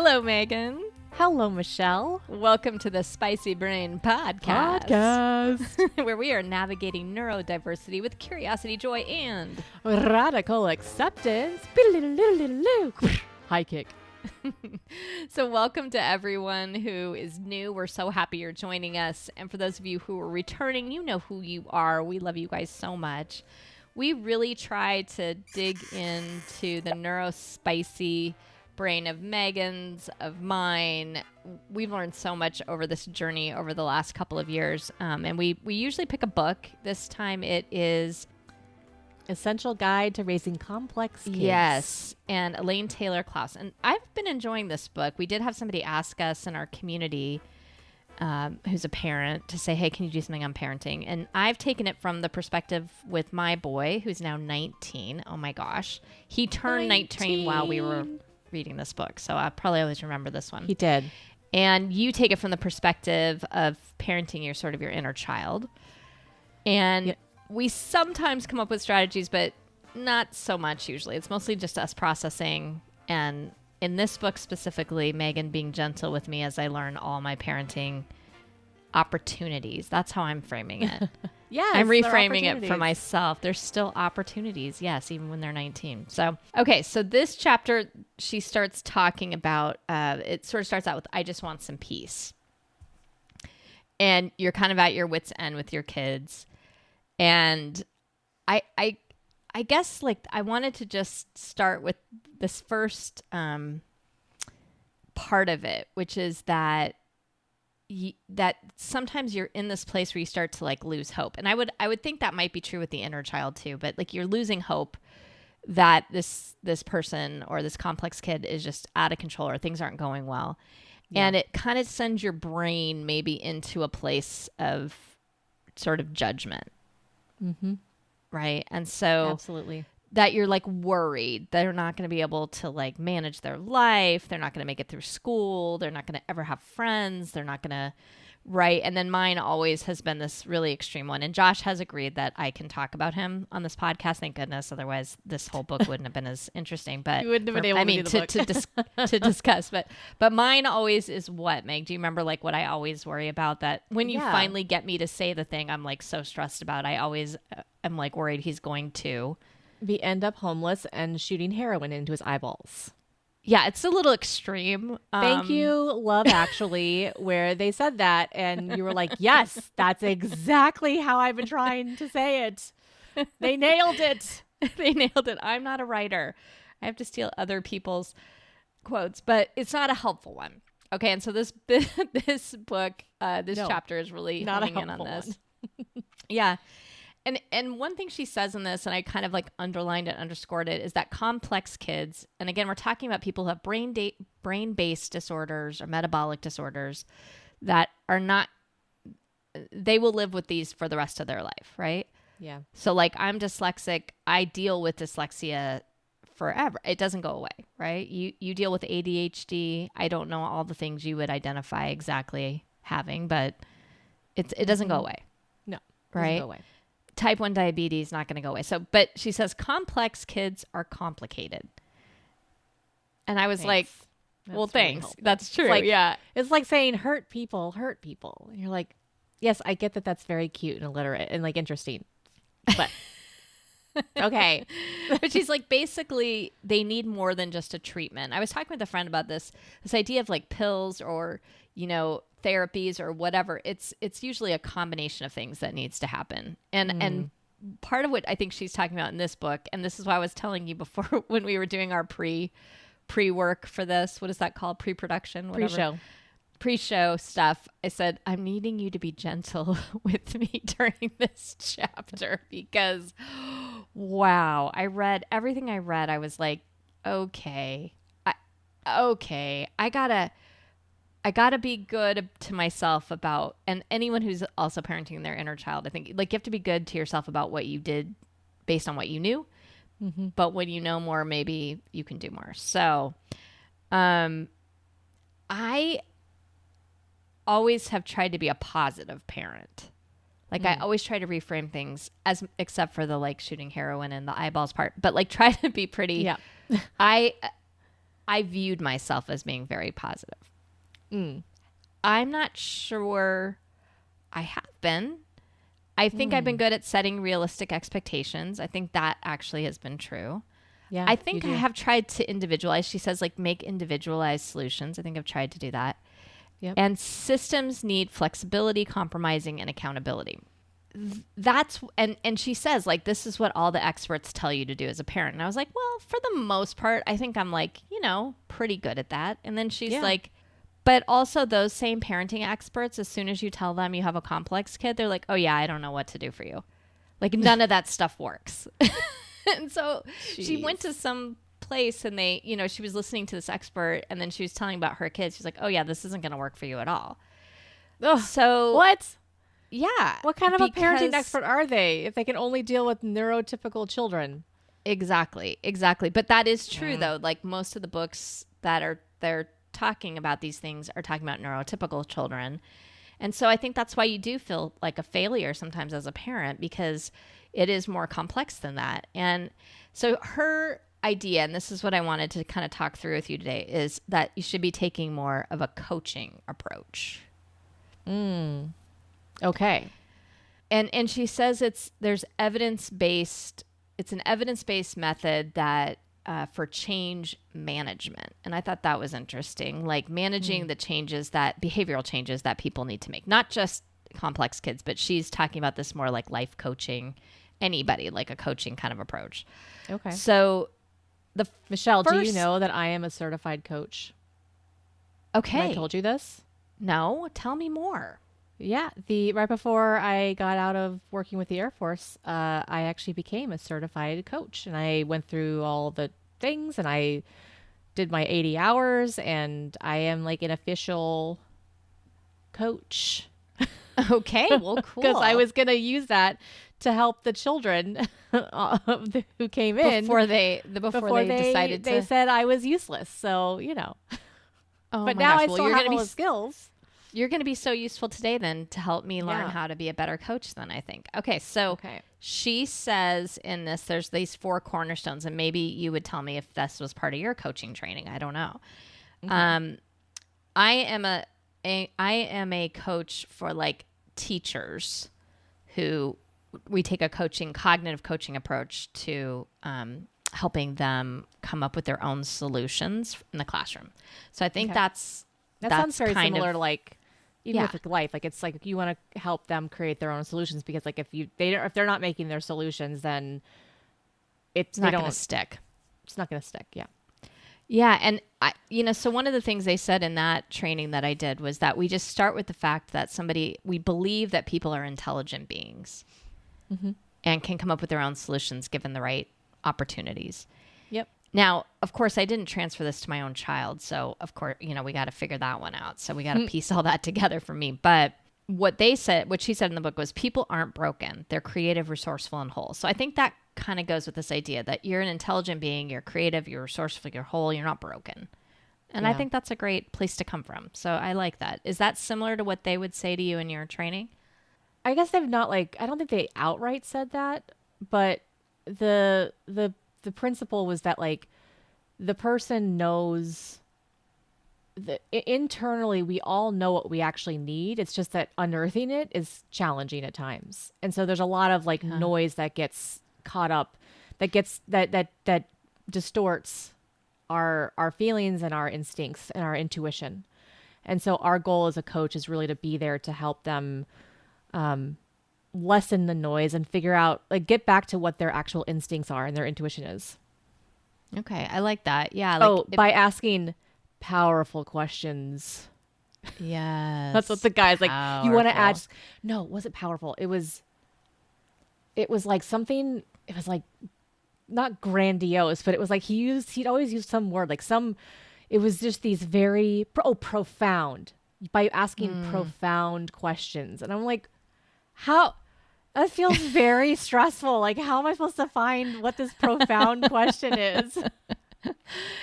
Hello, Megan. Hello, Michelle. Welcome to the Spicy Brain Podcast. Where we are navigating neurodiversity with curiosity, joy, and radical acceptance. High kick. So welcome to everyone who is new. We're so happy you're joining us. And for those of you who are returning, you know who you are. We love you guys so much. We really try to dig into the neurospicy brain of Megan's, of mine. We've learned so much over this journey over the last couple of years. And we usually pick a book. This time it is Essential Guide to Raising Complex Kids. Yes. And Elaine Taylor-Klaus. And I've been enjoying this book. We did have somebody ask us in our community who's a parent to say, hey, can you do something on parenting? And I've taken it from the perspective with my boy, who's now 19. Oh my gosh. He turned 19 while we were reading this book. So I probably always remember this one. He did. And you take it from the perspective of parenting your sort of your inner child. And we sometimes come up with strategies, but not so much usually. It's mostly just us processing. And in this book specifically, Megan being gentle with me as I learn all my parenting opportunities. That's how I'm framing it. Yes, I'm reframing it for myself. There's still opportunities, yes, even when they're 19. So, okay, so this chapter, she starts talking about, it sort of starts out with, I just want some peace. And you're kind of at your wit's end with your kids. And I guess, like, I wanted to just start with this first part of it, which is that that sometimes you're in this place where you start to like lose hope. And I would think that might be true with the inner child too, but like you're losing hope that this person or this complex kid is just out of control or things aren't going well. Yeah. And it kind of sends your brain maybe into a place of sort of judgment. Mm-hmm. Right. And so absolutely that you're like worried they're not going to be able to like manage their life. They're not going to make it through school. They're not going to ever have friends. They're not going to, right? And then mine always has been this really extreme one. And Josh has agreed that I can talk about him on this podcast. Thank goodness. Otherwise, this whole book wouldn't have been as interesting. But you wouldn't have been able to do the book. to discuss. But mine always is what, Meg? Do you remember like what I always worry about? That when you finally get me to say the thing I'm like so stressed about, I always am like worried he's going to end up homeless and shooting heroin into his eyeballs. Yeah, it's a little extreme. Thank you, Love Actually, where they said that and you were like, yes, that's exactly how I've been trying to say it. They nailed it. They nailed it. I'm not a writer. I have to steal other people's quotes, but it's not a helpful one. Okay, and so this book, chapter is really honing in on this. Yeah. And one thing she says in this, and I kind of like underlined it, underscored it, is that complex kids, and again, we're talking about people who have brain-based disorders or metabolic disorders that are not, they will live with these for the rest of their life, right? Yeah. So like I'm dyslexic, I deal with dyslexia forever. It doesn't go away, right? You deal with ADHD. I don't know all the things you would identify exactly having, but it doesn't go away. No. Right? Doesn't go away. Type 1 diabetes, not going to go away. So, but she says complex kids are complicated. And I was like, well, thanks. Really that's true. It's like saying hurt people. And you're like, yes, I get that that's very cute and illiterate and like interesting. But okay. But she's like, basically, they need more than just a treatment. I was talking with a friend about this idea of like pills or, therapies or whatever. It's usually a combination of things that needs to happen. And part of what I think she's talking about in this book, and this is why I was telling you before when we were doing our pre-work for this, what is that called? Pre-production? Whatever. Pre-show stuff. I said, I'm needing you to be gentle with me during this chapter because wow, I read everything I read. I was like, okay, I gotta be good to myself about, and anyone who's also parenting their inner child, I think like you have to be good to yourself about what you did based on what you knew. Mm-hmm. But when you know more, maybe you can do more. So, I always have tried to be a positive parent. Like I always try to reframe things except for the like shooting heroin and the eyeballs part, but like try to be pretty, I I viewed myself as being very positive. Mm. I'm not sure I have been. I think I've been good at setting realistic expectations. I think that actually has been true. Yeah, I think I have tried to individualize. She says, like, make individualized solutions. I think I've tried to do that. Yep. And systems need flexibility, compromising, and accountability. That's and she says, like, this is what all the experts tell you to do as a parent. And I was like, well, for the most part, I think I'm like, pretty good at that. And then she's like, but also those same parenting experts, as soon as you tell them you have a complex kid, they're like, oh yeah, I don't know what to do for you. Like, none of that stuff works. And so she went to some place and they, she was listening to this expert and then she was telling about her kids. She's like, oh yeah, this isn't going to work for you at all. Ugh, so what? Yeah. What kind of a parenting expert are they if they can only deal with neurotypical children? Exactly. But that is true though. Like, most of the books that they're talking about these things are talking about neurotypical children. And so I think that's why you do feel like a failure sometimes as a parent, because it is more complex than that. And so her idea, and this is what I wanted to kind of talk through with you today, is that you should be taking more of a coaching approach. Okay. And she says it's an evidence-based method that for change management. And I thought that was interesting, like managing the behavioral changes that people need to make, not just complex kids, but she's talking about this more like life coaching, anybody, like a coaching kind of approach. Okay. So Michelle, do you know that I am a certified coach? Okay. Have I told you this? No, tell me more. Yeah, right before I got out of working with the Air Force, I actually became a certified coach, and I went through all the things, and I did my 80 hours, and I am like an official coach. Okay, well, cool. Because I was gonna use that to help the children who came in before they decided they said I was useless. So Oh, but my now gosh. I Well, still you're have gonna all be the skills. You're going to be so useful today then to help me learn how to be a better coach then, I think. Okay, so she says in this, there's these 4 cornerstones, and maybe you would tell me if this was part of your coaching training. I don't know. Okay. I am a coach for like teachers who we take a cognitive coaching approach to helping them come up with their own solutions in the classroom. So I think that sounds very similar to like, even Yeah. with life, like it's like you want to help them create their own solutions, because like if they're not making their solutions, then it's not going to stick. It's not going to stick. Yeah. Yeah. And so one of the things they said in that training that I did was that we just start with the fact that we believe that people are intelligent beings and can come up with their own solutions given the right opportunities. Yep. Now, of course, I didn't transfer this to my own child. So, of course, we got to figure that one out. So we got to piece all that together for me. But what she said in the book was people aren't broken. They're creative, resourceful, and whole. So I think that kind of goes with this idea that you're an intelligent being, you're creative, you're resourceful, you're whole, you're not broken. And I think that's a great place to come from. So I like that. Is that similar to what they would say to you in your training? I guess they've not I don't think they outright said that, but the principle was that like the person knows internally we all know what we actually need. It's just that unearthing it is challenging at times. And so there's a lot of like noise that gets caught up, that distorts our feelings and our instincts and our intuition. And so our goal as a coach is really to be there to help them lessen the noise and figure out, like, get back to what their actual instincts are and their intuition is. Okay, I like that. Yeah. By asking powerful questions. Yes. That's what the guy's like. You want to ask? No, was it powerful? It was like something. It was like not grandiose, but it was like he'd always use some word like some. It was just these very profound, by asking profound questions, and I'm like, how? That feels very stressful. Like, how am I supposed to find what this profound question is?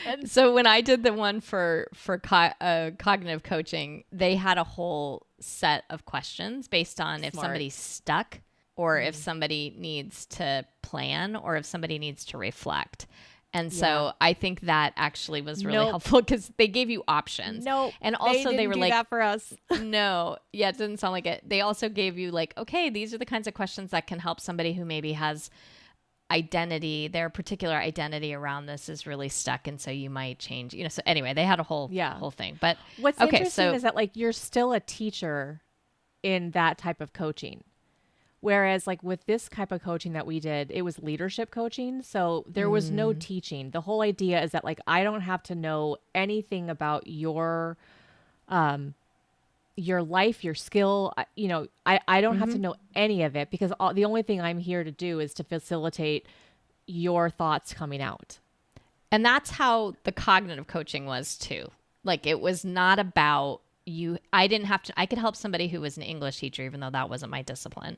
And so when I did the one for cognitive coaching, they had a whole set of questions based on if somebody's stuck, or if somebody needs to plan, or if somebody needs to reflect. And Yeah. so I think that actually was really helpful because they gave you options. No. And also they were do like, that for us. no, yeah, it didn't sound like it. They also gave you like, okay, these are the kinds of questions that can help somebody who maybe has identity, their particular identity around this is really stuck. And so you might change, you know, so anyway, they had a whole thing. But what's okay, interesting is that like you're still a teacher in that type of coaching. Whereas like with this type of coaching that we did, it was leadership coaching. So there was no teaching. The whole idea is that like, I don't have to know anything about your life, your skill. You know, I don't have to know any of it because the only thing I'm here to do is to facilitate your thoughts coming out. And that's how the cognitive coaching was too. Like it was not about you. I could help somebody who was an English teacher, even though that wasn't my discipline.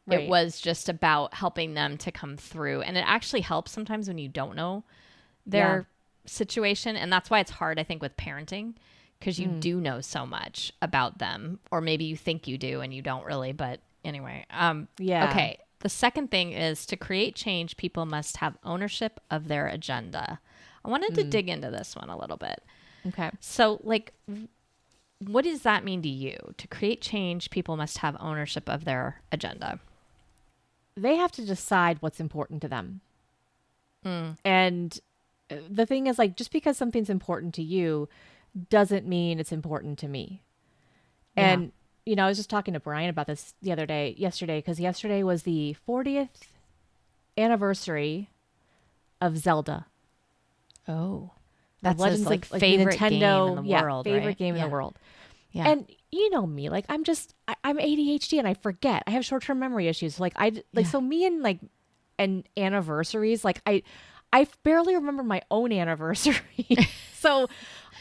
Right. It was just about helping them to come through. And it actually helps sometimes when you don't know their situation. And that's why it's hard, I think, with parenting, because you do know so much about them. Or maybe you think you do and you don't really. But anyway. Okay. The second thing is to create change, people must have ownership of their agenda. I wanted to dig into this one a little bit. Okay. So, like, what does that mean to you? To create change, people must have ownership of their agenda. They have to decide what's important to them. And the thing is, like, just because something's important to you doesn't mean it's important to me. And, you know, I was just talking to Brian about this yesterday, because yesterday was the 40th anniversary of Zelda. Oh, that's his, like favorite Nintendo, game in the world, favorite right? game in the world. Yeah. And you know me, like I'm ADHD and I forget. I have short-term memory issues. So, so me and anniversaries, like I barely remember my own anniversary. So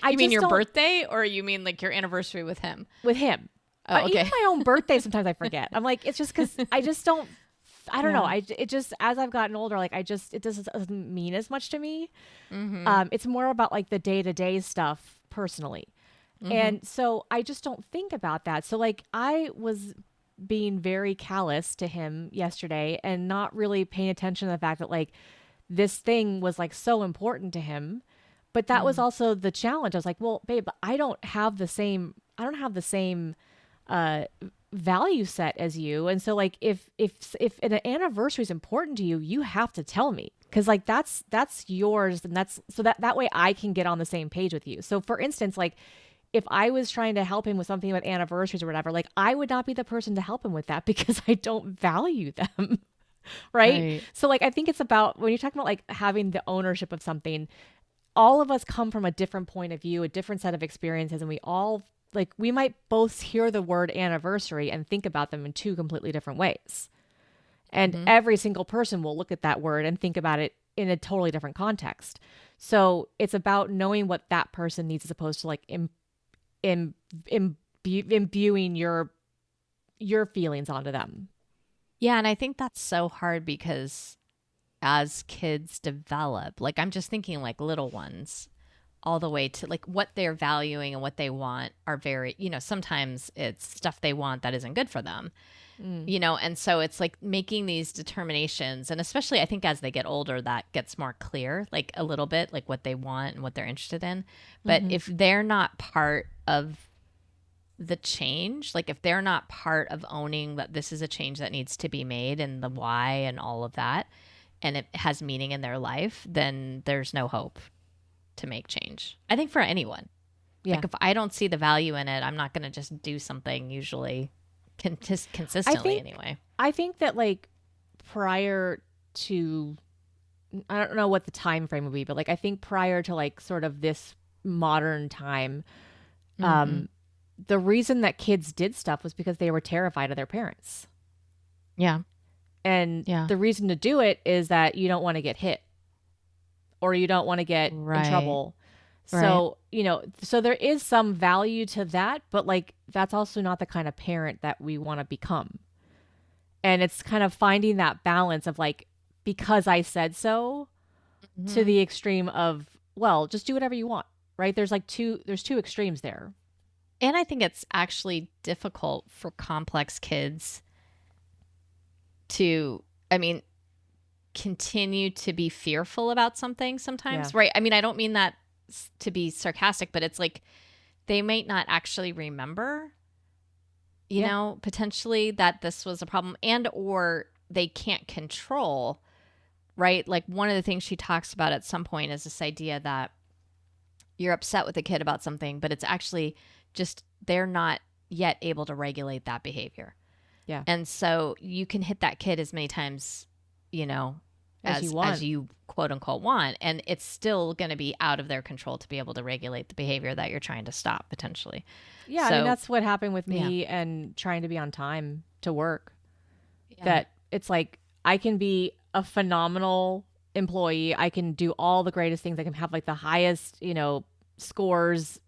you mean your birthday, or you mean like your anniversary with him? With him. Oh, okay. Even my own birthday, sometimes I forget. I'm like, it's just because I just don't. I don't know. It just, as I've gotten older, like it doesn't mean as much to me. It's more about like the day-to-day stuff personally. And so I just don't think about that. So like I was being very callous to him yesterday and not really paying attention to the fact that like this thing was like so important to him. But that was also the challenge. I was like, well, babe, I don't have the same value set as you. And so like if an anniversary is important to you, you have to tell me. Cause like that's yours. And that's so that way I can get on the same page with you. So for instance, like if I was trying to help him with something with anniversaries or whatever, like I would not be the person to help him with that because I don't value them. Right? So like I think it's about when you're talking about like having the ownership of something, all of us come from a different point of view, a different set of experiences, and we all like we might both hear the word anniversary and think about them in two completely different ways. And every single person will look at that word and think about it in a totally different context. So it's about knowing what that person needs as opposed to like imbuing your feelings onto them. Yeah, and I think that's so hard because as kids develop, like I'm just thinking like little ones, all the way to like what they're valuing and what they want are very, you know, sometimes it's stuff they want that isn't good for them, you know, and so it's like making these determinations. And especially I think as they get older, that gets more clear, like a little bit, like what they want and what they're interested in. But if they're not part of the change, like if they're not part of owning that this is a change that needs to be made and the why and all of that, and it has meaning in their life, then there's no hope to make change. I think for anyone. Yeah. Like if I don't see the value in it, I'm not going to just do something usually consistently anyway. I think that like prior to, I don't know what the time frame would be, but like I think prior to like sort of this modern time, the reason that kids did stuff was because they were terrified of their parents. Yeah. And the reason to do it is that you don't want to get hit or you don't want to get in trouble. So, you know, so there is some value to that, but like that's also not the kind of parent that we want to become. And it's kind of finding that balance of like, because I said so, to the extreme of, well, just do whatever you want, right? There's two extremes there. And I think it's actually difficult for complex kids to, I mean, continue to be fearful about something sometimes, Yeah. right? I mean, I don't mean that to be sarcastic, but it's like they might not actually remember, potentially that this was a problem, and or they can't control, right? Like one of the things she talks about at some point is this idea that you're upset with a kid about something, but it's actually just they're not yet able to regulate that behavior. Yeah. And so you can hit that kid as many times, as you quote unquote want, and it's still going to be out of their control to be able to regulate the behavior that you're trying to stop potentially. Yeah, So, I mean, that's what happened with me and trying to be on time to work. Yeah. That it's like I can be a phenomenal employee. I can do all the greatest things. I can have like the highest, scores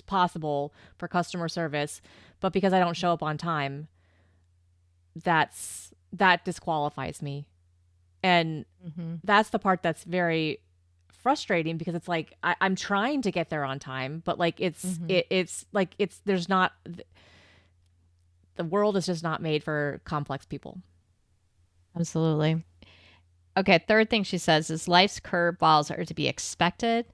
possible for customer service. But because I don't show up on time, that disqualifies me. And that's the part that's very frustrating, because it's like I'm trying to get there on time, but like there's not, the world is just not made for complex people. Absolutely. Okay, third thing she says is life's curveballs are to be expected,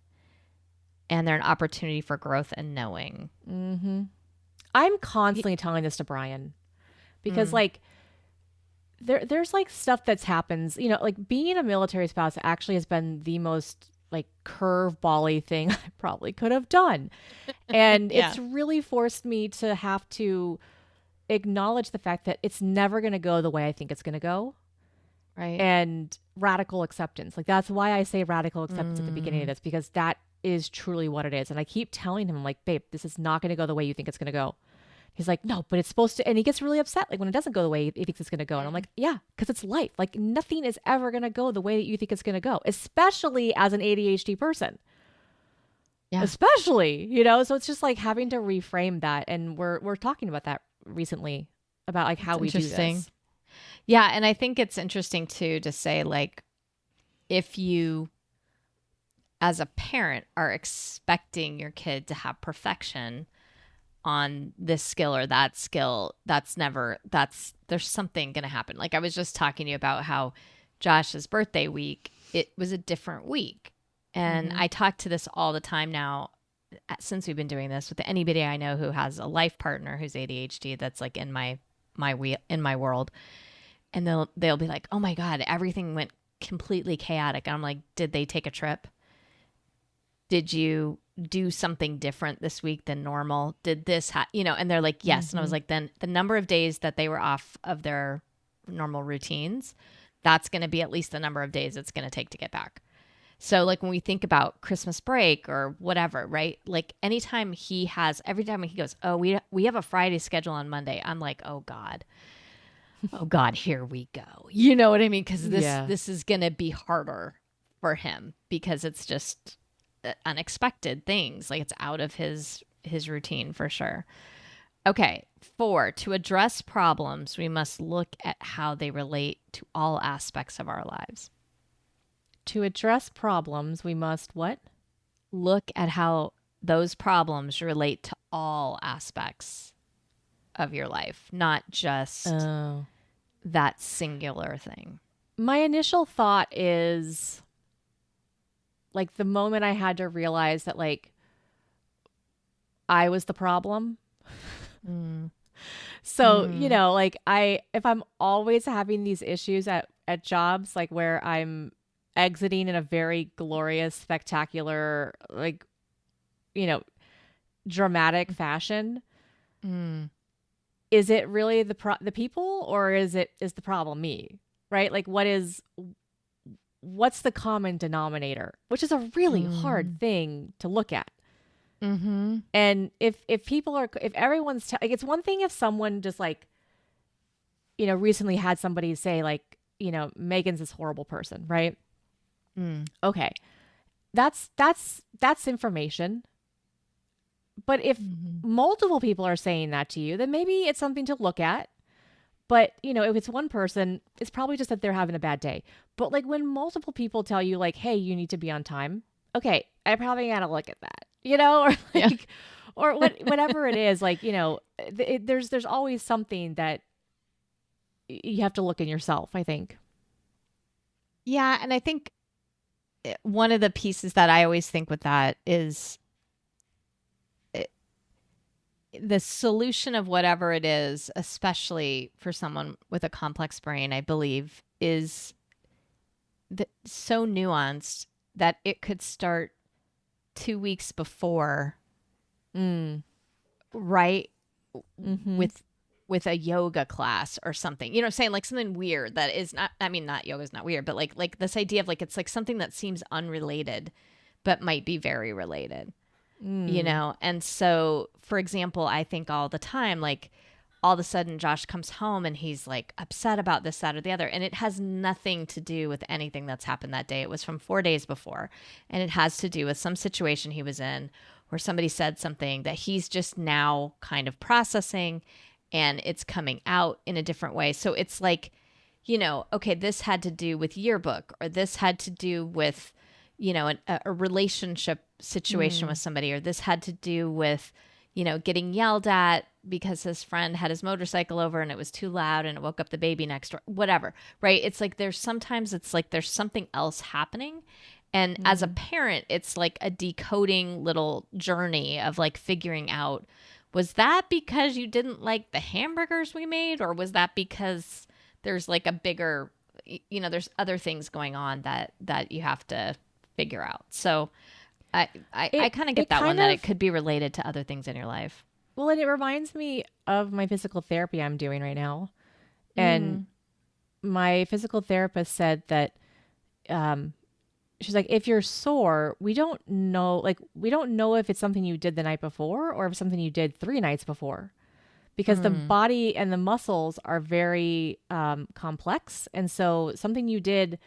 and they're an opportunity for growth and knowing. I'm constantly telling this to Brian, because like there's like stuff that's happens, like being a military spouse actually has been the most like curveball-y thing I probably could have done. And it's really forced me to have to acknowledge the fact that it's never going to go the way I think it's going to go. Right. And radical acceptance. Like that's why I say radical acceptance at the beginning of this, because that is truly what it is. And I keep telling him, like, babe, this is not going to go the way you think it's going to go. He's like, no, but it's supposed to. And he gets really upset like when it doesn't go the way he thinks it's going to go. And I'm like, yeah, because it's life. Like nothing is ever going to go the way that you think it's going to go, especially as an ADHD person. Yeah. Especially, so it's just like having to reframe that. And we're talking about that recently, about like how we do this. Yeah. And I think it's interesting too, to say like, if you as a parent are expecting your kid to have perfection on this skill or that skill, there's something going to happen. Like I was just talking to you about how Josh's birthday week, it was a different week. And I talk to this all the time now, since we've been doing this, with anybody I know who has a life partner who's ADHD that's like in my world. And they'll be like, oh my God, everything went completely chaotic. And I'm like, did they take a trip? Did you do something different this week than normal? Did this, and they're like, yes. And I was like, then the number of days that they were off of their normal routines, that's going to be at least the number of days it's going to take to get back. So like when we think about Christmas break or whatever, right? Like every time he goes, oh, we have a Friday schedule on Monday. I'm like, oh God, here we go. You know what I mean? Because this is going to be harder for him, because it's just unexpected things. Like it's out of his routine for sure. Okay. 4, to address problems, we must look at how they relate to all aspects of our lives. To address problems, we must what? Look at how those problems relate to all aspects of your life, not just that singular thing. My initial thought is like the moment I had to realize that like I was the problem. So, like if I'm always having these issues at jobs, like where I'm exiting in a very glorious, spectacular, like, dramatic fashion, is it really the people, or is the problem me? Right? Like what's the common denominator, which is a really hard thing to look at. And if everyone's like, it's one thing if someone just like, recently had somebody say like, Megan's this horrible person, right? Okay. That's information. But if multiple people are saying that to you, then maybe it's something to look at. But, if it's one person, it's probably just that they're having a bad day. But like when multiple people tell you like, hey, you need to be on time. Okay, I probably got to look at that, or like, or whatever it is, like, there's always something that you have to look in yourself, I think. Yeah. And I think one of the pieces that I always think with that is the solution of whatever it is, especially for someone with a complex brain, I believe, is so nuanced that it could start 2 weeks before, Mm. right? Mm-hmm. With a yoga class or something. You know what I'm saying? Like something weird that is not, I mean, not yoga's not weird, but like this idea of like it's like something that seems unrelated but might be very related. Mm. And so for example, I think all the time, like all of a sudden Josh comes home and he's like upset about this, that, or the other, and it has nothing to do with anything that's happened that day. It was from 4 days before, and it has to do with some situation he was in where somebody said something that he's just now kind of processing, and it's coming out in a different way. So it's like, okay, this had to do with yearbook, or this had to do with, a relationship situation with Mm. somebody, or this had to do with, getting yelled at because his friend had his motorcycle over and it was too loud and it woke up the baby next door, whatever, right? It's like it's like there's something else happening. And as a Mm. parent, it's like a decoding little journey of like figuring out, was that because you didn't like the hamburgers we made? Or was that because there's like a bigger, there's other things going on that you have to figure out. So I kind of get It that one, kind that it of could be related to other things in your life. well, and it reminds me of my physical therapy I'm doing right now. And Mm. my physical therapist said that um she's like, if you're sore, we don't know if it's something you did the night before or if it's something you did 3 nights before, because the Mm. body and the muscles are very complex. And so something you did Yeah.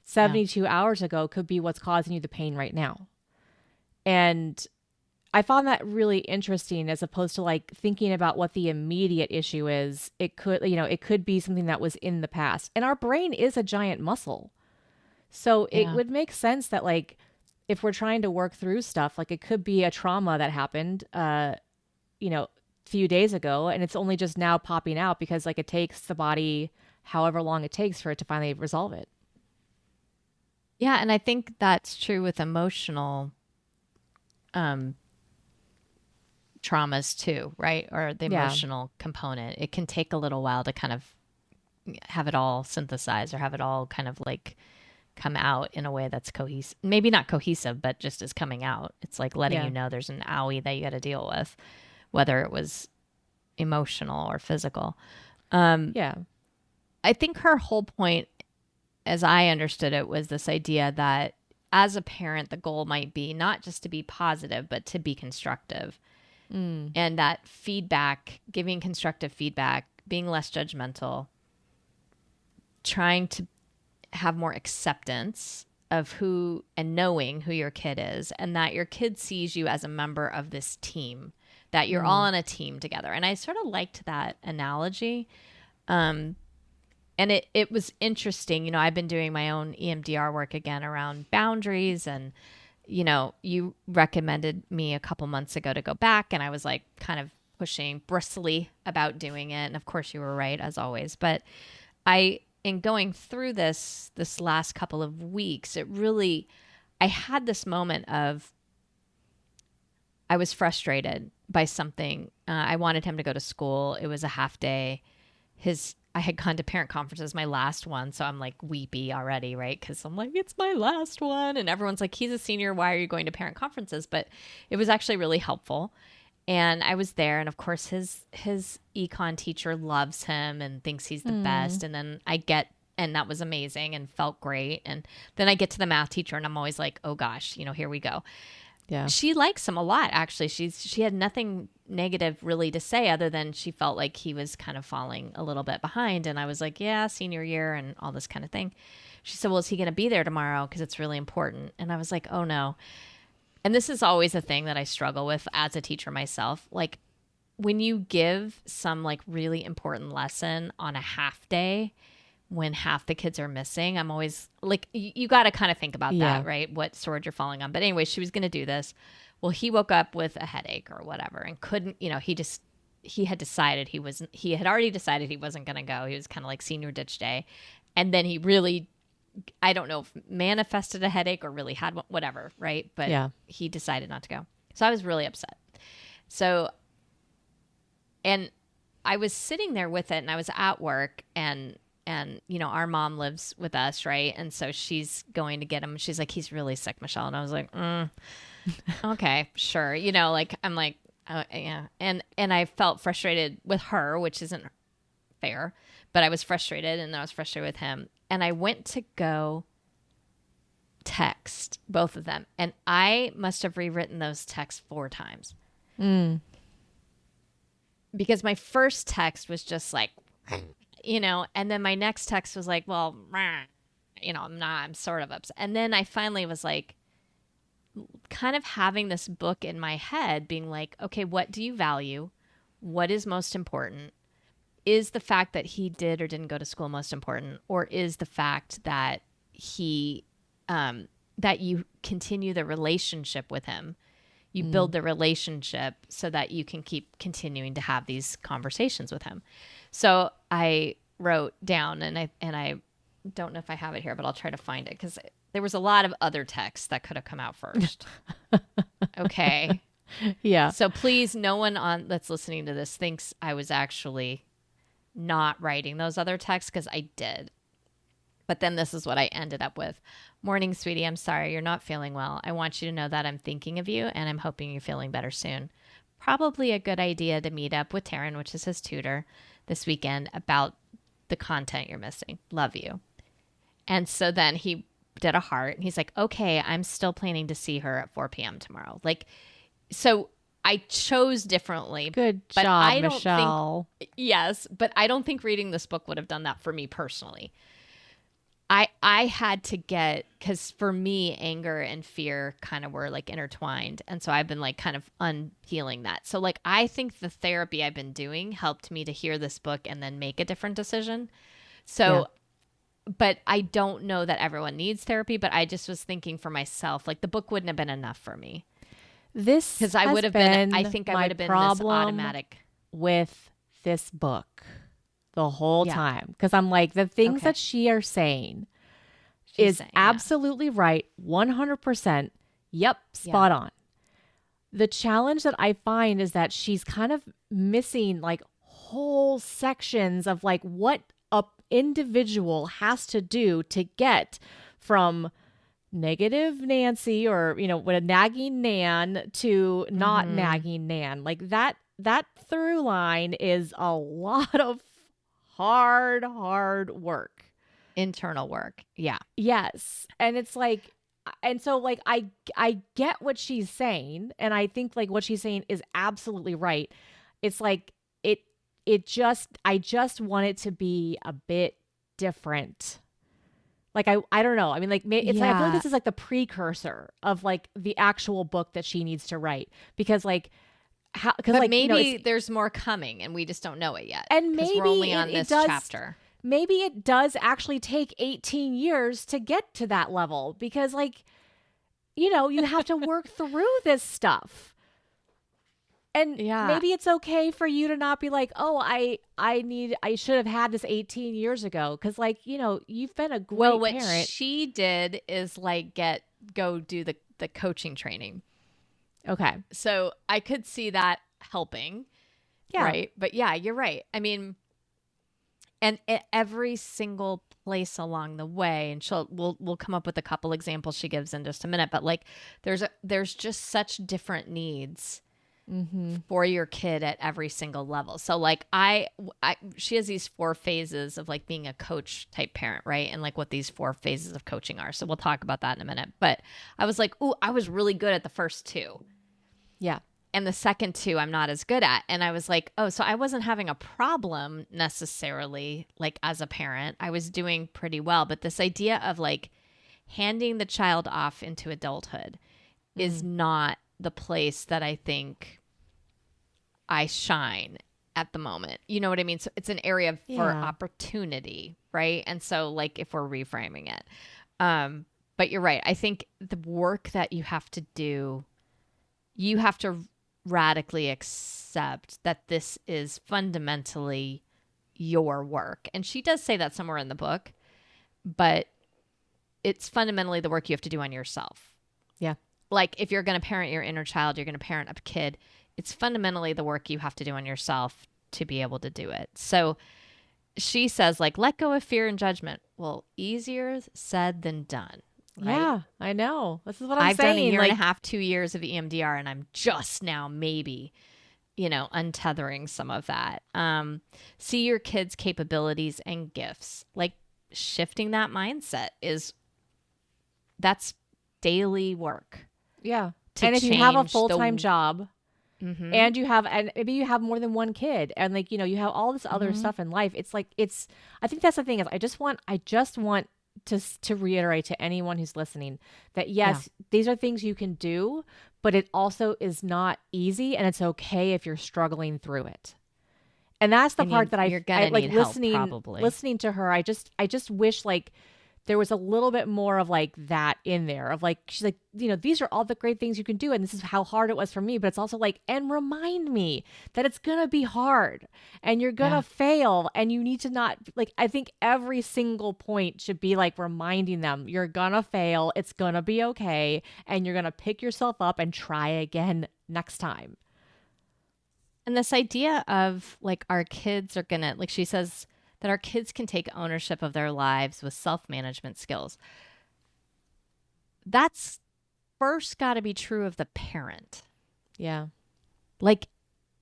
72 hours ago could be what's causing you the pain right now. And I found that really interesting, as opposed to like thinking about what the immediate issue is. It could be something that was in the past. And our brain is a giant muscle. So it Yeah. would make sense that like if we're trying to work through stuff, like it could be a trauma that happened few days ago, and it's only just now popping out because like it takes the body however long it takes for it to finally resolve it. Yeah. And I think that's true with emotional um, traumas too, right? Or the Yeah. emotional component. It can take a little while to kind of have it all synthesized, or have it all kind of like come out in a way that's cohesive. Maybe not cohesive, but just is coming out. It's like letting you Yeah. know there's an owie that you got to deal with, whether it was emotional or physical. Um, Yeah. I think her whole point, as I understood it, was this idea that as a parent, the goal might be not just to be positive, but to be constructive. Mm. And that feedback, giving constructive feedback, being less judgmental, trying to have more acceptance of who, and knowing who your kid is, and that your kid sees you as a member of this team, that you're all Mm. on a team together. And I sort of liked that analogy. Um, and it was interesting. I've been doing my own EMDR work again around boundaries, and you recommended me a couple months ago to go back, and I was like kind of pushing bristly about doing it. And of course you were right, as always. But in going through this last couple of weeks, I had this moment of, I was frustrated by something. I wanted him to go to school. It was a half day. I had gone to parent conferences, my last one, so I'm like weepy already, right? Because I'm like, it's my last one, and everyone's like, he's a senior, why are you going to parent conferences? But it was actually really helpful, and I was there, and of course his econ teacher loves him and thinks he's the best, Mm. and then and that was amazing and felt great, and then I get to the math teacher, and I'm always like, oh gosh, here we go. Yeah. She likes him a lot, actually. She had nothing negative really to say, other than she felt like he was kind of falling a little bit behind. And I was like, yeah, senior year and all this kind of thing. She said, well, is he going to be there tomorrow? Because it's really important. And I was like, oh no. And this is always a thing that I struggle with as a teacher myself. Like, when you give some like really important lesson on a half day, when half the kids are missing, I'm always like, you got to kind of think about Yeah. that, right? What sword you're falling on. But anyway, she was going to do this. Well, he woke up with a headache or whatever and couldn't, he had decided he had already decided he wasn't going to go. He was kind of like senior ditch day. And then he really I don't know if manifested a headache or really had one, whatever, right? But he decided not to go. So I was really upset. So, and I was sitting there with it, and I was at work, and our mom lives with us, right? And so she's going to get him. She's like, he's really sick, Michelle. And I was like, okay, sure. I'm like, yeah. And I felt frustrated with her, which isn't fair, but I was frustrated, and I was frustrated with him. And I went to go text both of them. And I must have rewritten those texts 4 times. Because my first text was just like, and then my next text was like, well, I'm sort of upset. And then I finally was like, kind of having this book in my head being like, okay, what do you value? What is most important? Is the fact that he did or didn't go to school most important? Or is the fact that that you continue the relationship with him? You build the relationship so that you can keep continuing to have these conversations with him. So I wrote down, and I don't know if I have it here, but I'll try to find it because there was a lot of other texts that could have come out first. Okay. Yeah. So please, no one that's listening to this thinks I was actually not writing those other texts, because I did. But then this is what I ended up with. Morning, sweetie. I'm sorry you're not feeling well. I want you to know that I'm thinking of you, and I'm hoping you're feeling better soon. Probably a good idea to meet up with Taryn, which is his tutor, this weekend about the content you're missing. Love you. And so then he did a heart, and he's like, okay, I'm still planning to see her at 4 p.m. tomorrow. Like, so I chose differently. Good job, Michelle. Yes, but I don't think reading this book would have done that for me personally. I had to get, because for me, anger and fear kind of were like intertwined. And so I've been like kind of unhealing that. So like, I think the therapy I've been doing helped me to hear this book and then make a different decision. So, but I don't know that everyone needs therapy, but I just was thinking for myself, like the book wouldn't have been enough for me. This because I would have been, I think I would have been this automatic with this book the whole time, because I'm like, the things that she are saying is absolutely right, 100%. Yep, spot on. The challenge that I find is that she's kind of missing like whole sections of like what a individual has to do to get from negative Nancy, or with a nagging Nan, to not nagging Nan. Like that through line is a lot of hard work, internal work. Yes. And it's like, and so like I get what she's saying, and I think like what she's saying is absolutely right. It's like I just want it to be a bit different. Like I don't know. I mean, like it's like, I feel like this is like the precursor of like the actual book that she needs to write, because like because like maybe there's more coming and we just don't know it yet. And maybe we're only on this chapter. Maybe it does actually take 18 years to get to that level, because like, you have to work through this stuff. And maybe it's okay for you to not be like, oh, I should have had this 18 years ago. Cause like, you've been a great parent. Well, what she did is like go do the coaching training. Okay. So I could see that helping. Yeah. Right. But yeah, you're right. I mean, and at every single place along the way, and we'll come up with a couple examples she gives in just a minute, but like there's just such different needs for your kid at every single level. So like she has these 4 phases of like being a coach type parent, right? And like what these 4 phases of coaching are. So we'll talk about that in a minute. But I was like, ooh, I was really good at the first 2. Yeah. And the second 2 I'm not as good at. And I was like, oh, so I wasn't having a problem necessarily, like as a parent. I was doing pretty well. But this idea of like handing the child off into adulthood is not the place that I think I shine at the moment. You know what I mean? So it's an area for opportunity, right? And so like if we're reframing it. But you're right. I think the work that you have to do, you have to radically accept that this is fundamentally your work. And she does say that somewhere in the book, but it's fundamentally the work you have to do on yourself. Yeah. Like if you're going to parent your inner child, you're going to parent a kid, it's fundamentally the work you have to do on yourself to be able to do it. So she says, like, let go of fear and judgment. Well, easier said than done. Right? Yeah, I know. This is what I'm I've saying. done a year like, and a half, 2 years of EMDR, and I'm just now maybe, untethering some of that. See your kids' capabilities and gifts. Like shifting that mindset that's daily work. Yeah. And if you have a full-time job, mm-hmm. and maybe you have more than one kid, and like, you have all this other stuff in life. It's like, I think that's the thing is I just want to reiterate to anyone who's listening that yes, these are things you can do, but it also is not easy, and it's okay if you're struggling through it. And that's the part that you're gonna like need listening, help, probably. Listening to her. I just wish like there was a little bit more of like that in there of like, she's like, these are all the great things you can do. And this is how hard it was for me. But it's also like, and remind me that it's going to be hard and you're going to fail. And you need to not like, I think every single point should be like reminding them you're going to fail. It's going to be okay. And you're going to pick yourself up and try again next time. And this idea of like our kids are going to, like she says, that our kids can take ownership of their lives with self-management skills. That's first got to be true of the parent. Yeah. Like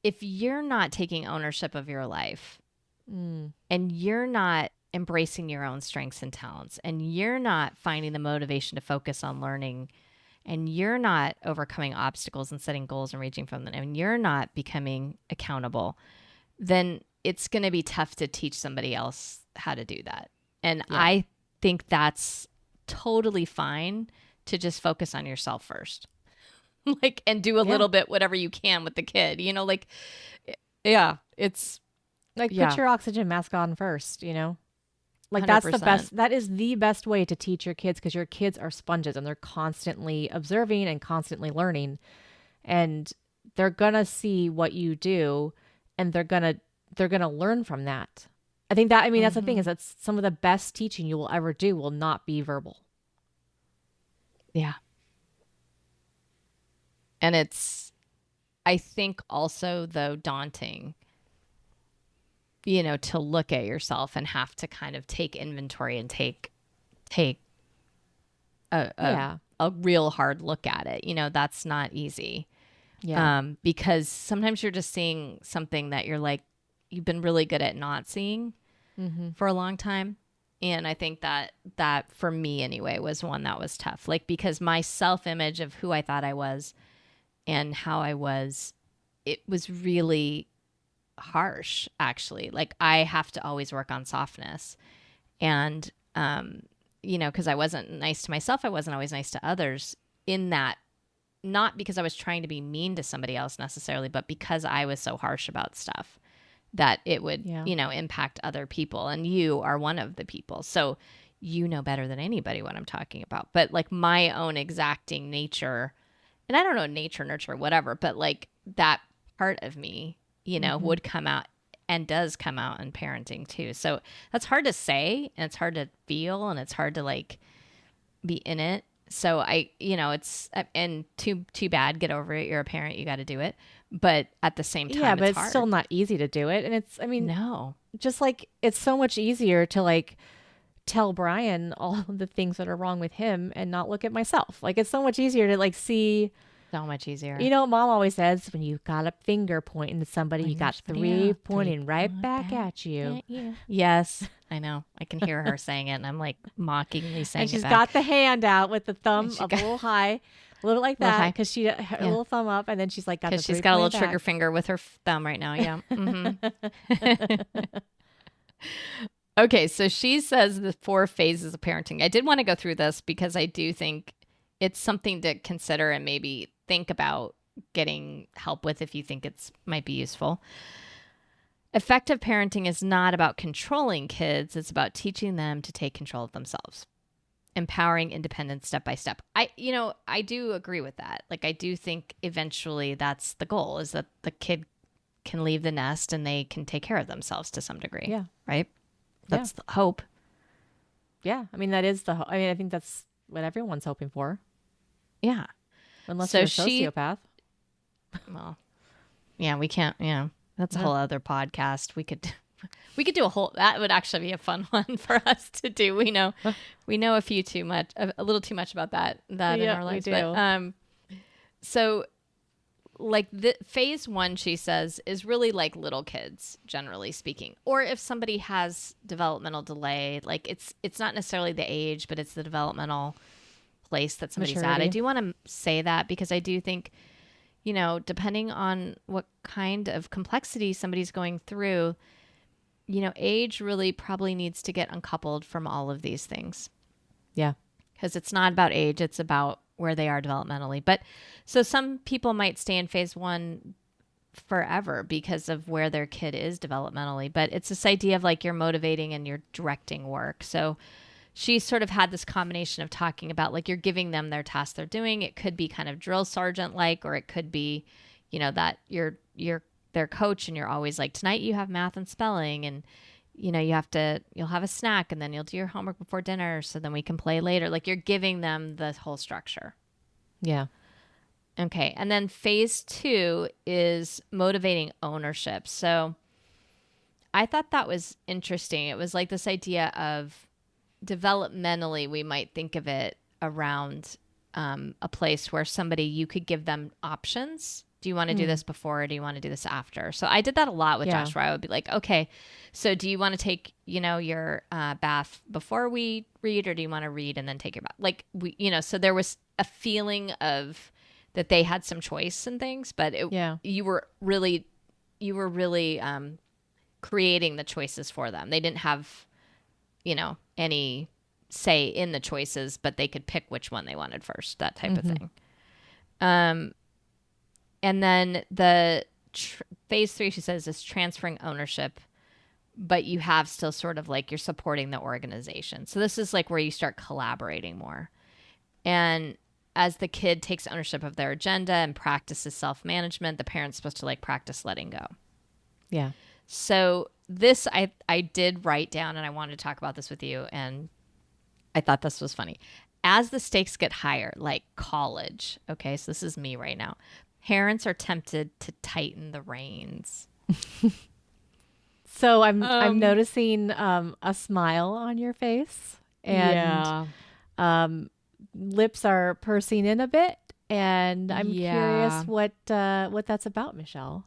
if you're not taking ownership of your life and you're not embracing your own strengths and talents and you're not finding the motivation to focus on learning and you're not overcoming obstacles and setting goals and reaching from them and you're not becoming accountable, then it's going to be tough to teach somebody else how to do that. And I think that's totally fine to just focus on yourself first. Like, and do a little bit, whatever you can with the kid, like, it's like, put your oxygen mask on first, like 100%. That's the best. That is the best way to teach your kids, because your kids are sponges and they're constantly observing and constantly learning, and they're going to see what you do and they're going to learn from that. I think that, that's the thing, is that some of the best teaching you will ever do will not be verbal. Yeah. And it's, I think also though daunting, to look at yourself and have to kind of take inventory and take a real hard look at it. That's not easy. Yeah. Because sometimes you're just seeing something that you're like, you've been really good at not seeing for a long time. And I think that for me anyway was one that was tough. Like, because my self-image of who I thought I was and how I was, it was really harsh, actually. Like, I have to always work on softness. And, because I wasn't nice to myself, I wasn't always nice to others, in that, not because I was trying to be mean to somebody else necessarily, but because I was so harsh about stuff that it would, impact other people. And you are one of the people. So you know better than anybody what I'm talking about. But like my own exacting nature, and I don't know, nature, nurture, whatever, but like that part of me, would come out and does come out in parenting too. So that's hard to say, and it's hard to feel, and it's hard to like be in it. So it's, and too bad, get over it. You're a parent, you got to do it. But at the same time, but it's hard. Still not easy to do it. And it's, no, just like, it's so much easier to like tell Brian all of the things that are wrong with him and not look at myself. Like, it's so much easier to like see. So much easier. What Mom always says, when you got a finger pointing at somebody, you got three pointing right back at you. Yes, I know. I can hear her saying it, and I'm like mockingly saying it. And she's back. Got the hand out with the thumb up a little high, a little like that, because she her little thumb up, and then she's like because she's got a little trigger finger with her thumb right now. Yeah. Okay, so she says the 4 phases of parenting. I did want to go through this because I do think it's something to consider and maybe think about getting help with if you think it's might be useful. Effective parenting is not about controlling kids. It's about teaching them to take control of themselves, empowering independence step by step. I do agree with that. Like, I do think eventually that's the goal, is that the kid can leave the nest and they can take care of themselves to some degree. Yeah. Right. That's the hope. Yeah. I mean, that is I mean, I think that's what everyone's hoping for. Yeah. Unless So you're a sociopath. Well, yeah, we can't, that's a whole other podcast. We could do that would actually be a fun one for us to do. We know a little too much about that in our lives. We do. But, so like the phase 1, she says, is really like little kids, generally speaking. Or if somebody has developmental delay, like it's not necessarily the age, but it's the developmental place that somebody's Maturity. at. I do want to say that because I do think, depending on what kind of complexity somebody's going through, age really probably needs to get uncoupled from all of these things. Yeah. Because it's not about age, it's about where they are developmentally. But so some people might stay in phase 1 forever because of where their kid is developmentally. But it's this idea of like you're motivating and you're directing work. So she sort of had this combination of talking about like you're giving them their task they're doing. It could be kind of drill sergeant like, or it could be, that you're their coach and you're always like, tonight you have math and spelling, and you'll have a snack and then you'll do your homework before dinner so then we can play later. Like you're giving them the whole structure. Yeah. Okay. And then phase 2 is motivating ownership. So I thought that was interesting. It was like this idea of developmentally, we might think of it around a place where you could give them options. Do you want to do this before or do you want to do this after? So I did that a lot with Josh, where I would be like, okay, so do you want to take, your bath before we read, or do you want to read and then take your bath? Like so there was a feeling of that they had some choice in things, but you were really creating the choices for them. They didn't have, any say in the choices, but they could pick which one they wanted first, that type of thing. And then the phase 3, she says, is transferring ownership, but you have still sort of like you're supporting the organization. So this is like where you start collaborating more. And as the kid takes ownership of their agenda and practices self-management, the parent's supposed to like practice letting go. Yeah. So this I did write down, and I wanted to talk about this with you, and I thought this was funny. As the stakes get higher, like college, okay, so this is me right now, parents are tempted to tighten the reins. So I'm noticing a smile on your face, and lips are pursing in a bit, and I'm curious what that's about, Michelle.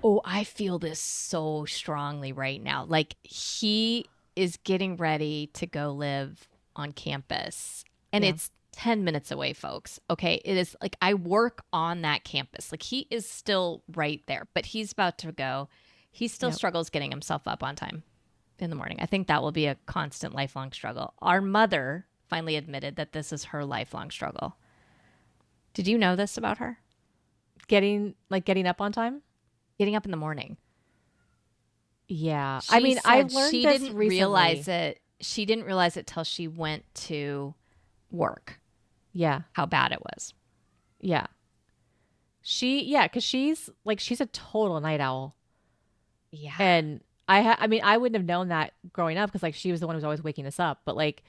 Oh, I feel this so strongly right now. Like he is getting ready to go live on campus, and it's 10 minutes away, folks. Okay. It is like I work on that campus. Like he is still right there, but he's about to go. He still struggles getting himself up on time in the morning. I think that will be a constant lifelong struggle. Our mother finally admitted that this is her lifelong struggle. Did you know this about her? Getting up on time? Getting up in the morning. Yeah. I mean, I learned she this didn't recently. realize it. She didn't realize it till she went to work. Yeah. How bad it was. Yeah. Because she's a total night owl. Yeah. And I mean, I wouldn't have known that growing up because like she was the one who was always waking us up. But like,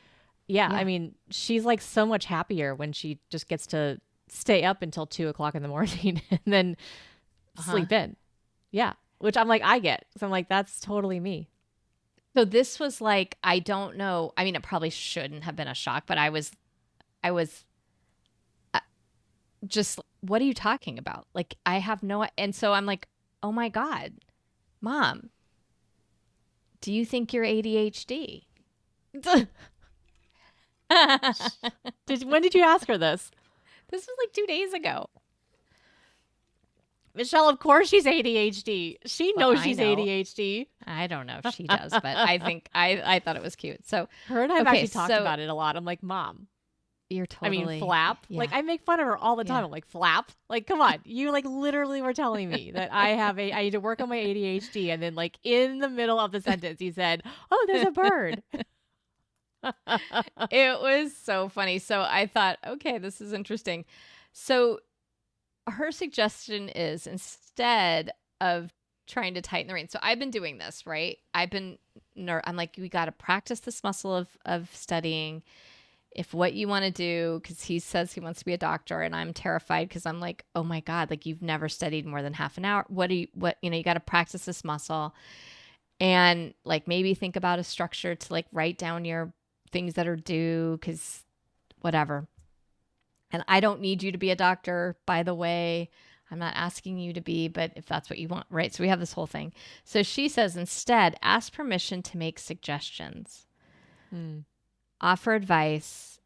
I mean, she's like so much happier when she just gets to stay up until 2:00 in the morning and then sleep in. Yeah. Which I'm like, I get. So I'm like, that's totally me. So this was like, I don't know. I mean, it probably shouldn't have been a shock, but I was just, what are you talking about? Like, I have no, and so I'm like, oh my God, Mom, do you think you're ADHD? When did you ask her this? This was like 2 days ago. Michelle, of course she's ADHD. She knows she's ADHD. I don't know if she does, but I think I thought it was cute. So her and I have actually talked about it a lot. I'm like, Mom, you're totally. I mean, flap. Yeah. Like I make fun of her all the time. I'm like, flap. Like, come on, you like literally were telling me that I need to work on my ADHD, and then like in the middle of the sentence, you said, "Oh, there's a bird." It was so funny. So I thought, okay, this is interesting. So her suggestion is, instead of trying to tighten the reins. So I've been doing this, right? I'm like, we got to practice this muscle of studying. If what you want to do, because he says he wants to be a doctor, and I'm terrified because I'm like, oh my God, like you've never studied more than half an hour. You got to practice this muscle, and like maybe think about a structure to like write down your things that are due, because whatever. And I don't need you to be a doctor, by the way. I'm not asking you to be, but if that's what you want, right? So we have this whole thing. So she says, instead, ask permission to make suggestions, offer advice,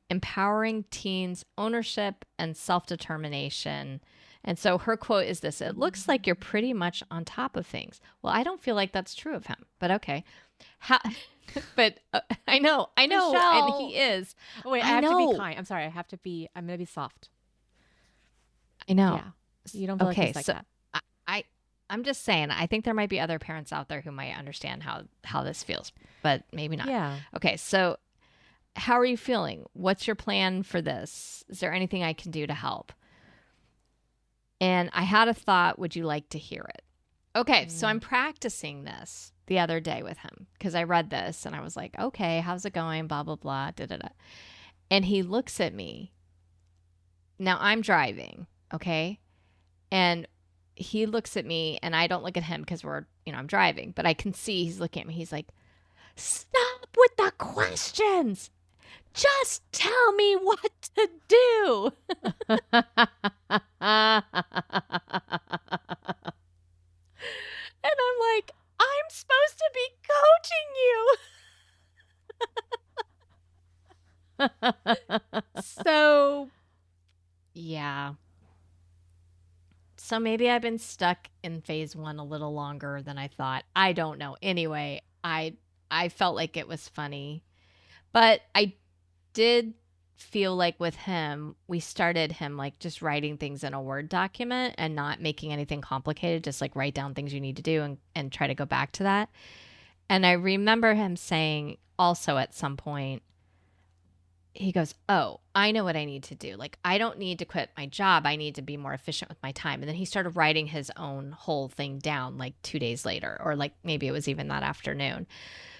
empowering teens' ownership and self-determination. And so her quote is this: it looks like you're pretty much on top of things. Well, I don't feel like that's true of him, but okay. But I know, Michelle. and he is. Oh, wait, I have to be kind. I'm sorry. I'm going to be soft. I know. Yeah. You don't feel like he's like that. I'm just saying, I think there might be other parents out there who might understand how this feels, but maybe not. Yeah. Okay. So how are you feeling? What's your plan for this? Is there anything I can do to help? And I had a thought, would you like to hear it? Okay. So I'm practicing this the other day with him because I read this and I was like, okay, how's it going? Blah, blah, blah, da, da, da. And he looks at me. Now I'm driving. Okay. And he looks at me and I don't look at him because I'm driving, but I can see he's looking at me. He's like, stop with the questions. Just tell me what to do. And I'm like, I'm supposed to be coaching you. So, yeah. So maybe I've been stuck in phase 1 a little longer than I thought. I don't know. Anyway, I felt like it was funny. But I did feel like with him, we started him like just writing things in a Word document and not making anything complicated. Just like write down things you need to do and try to go back to that. And I remember him saying also at some point, he goes, oh, I know what I need to do. Like, I don't need to quit my job. I need to be more efficient with my time. And then he started writing his own whole thing down like 2 days later, or like maybe it was even that afternoon.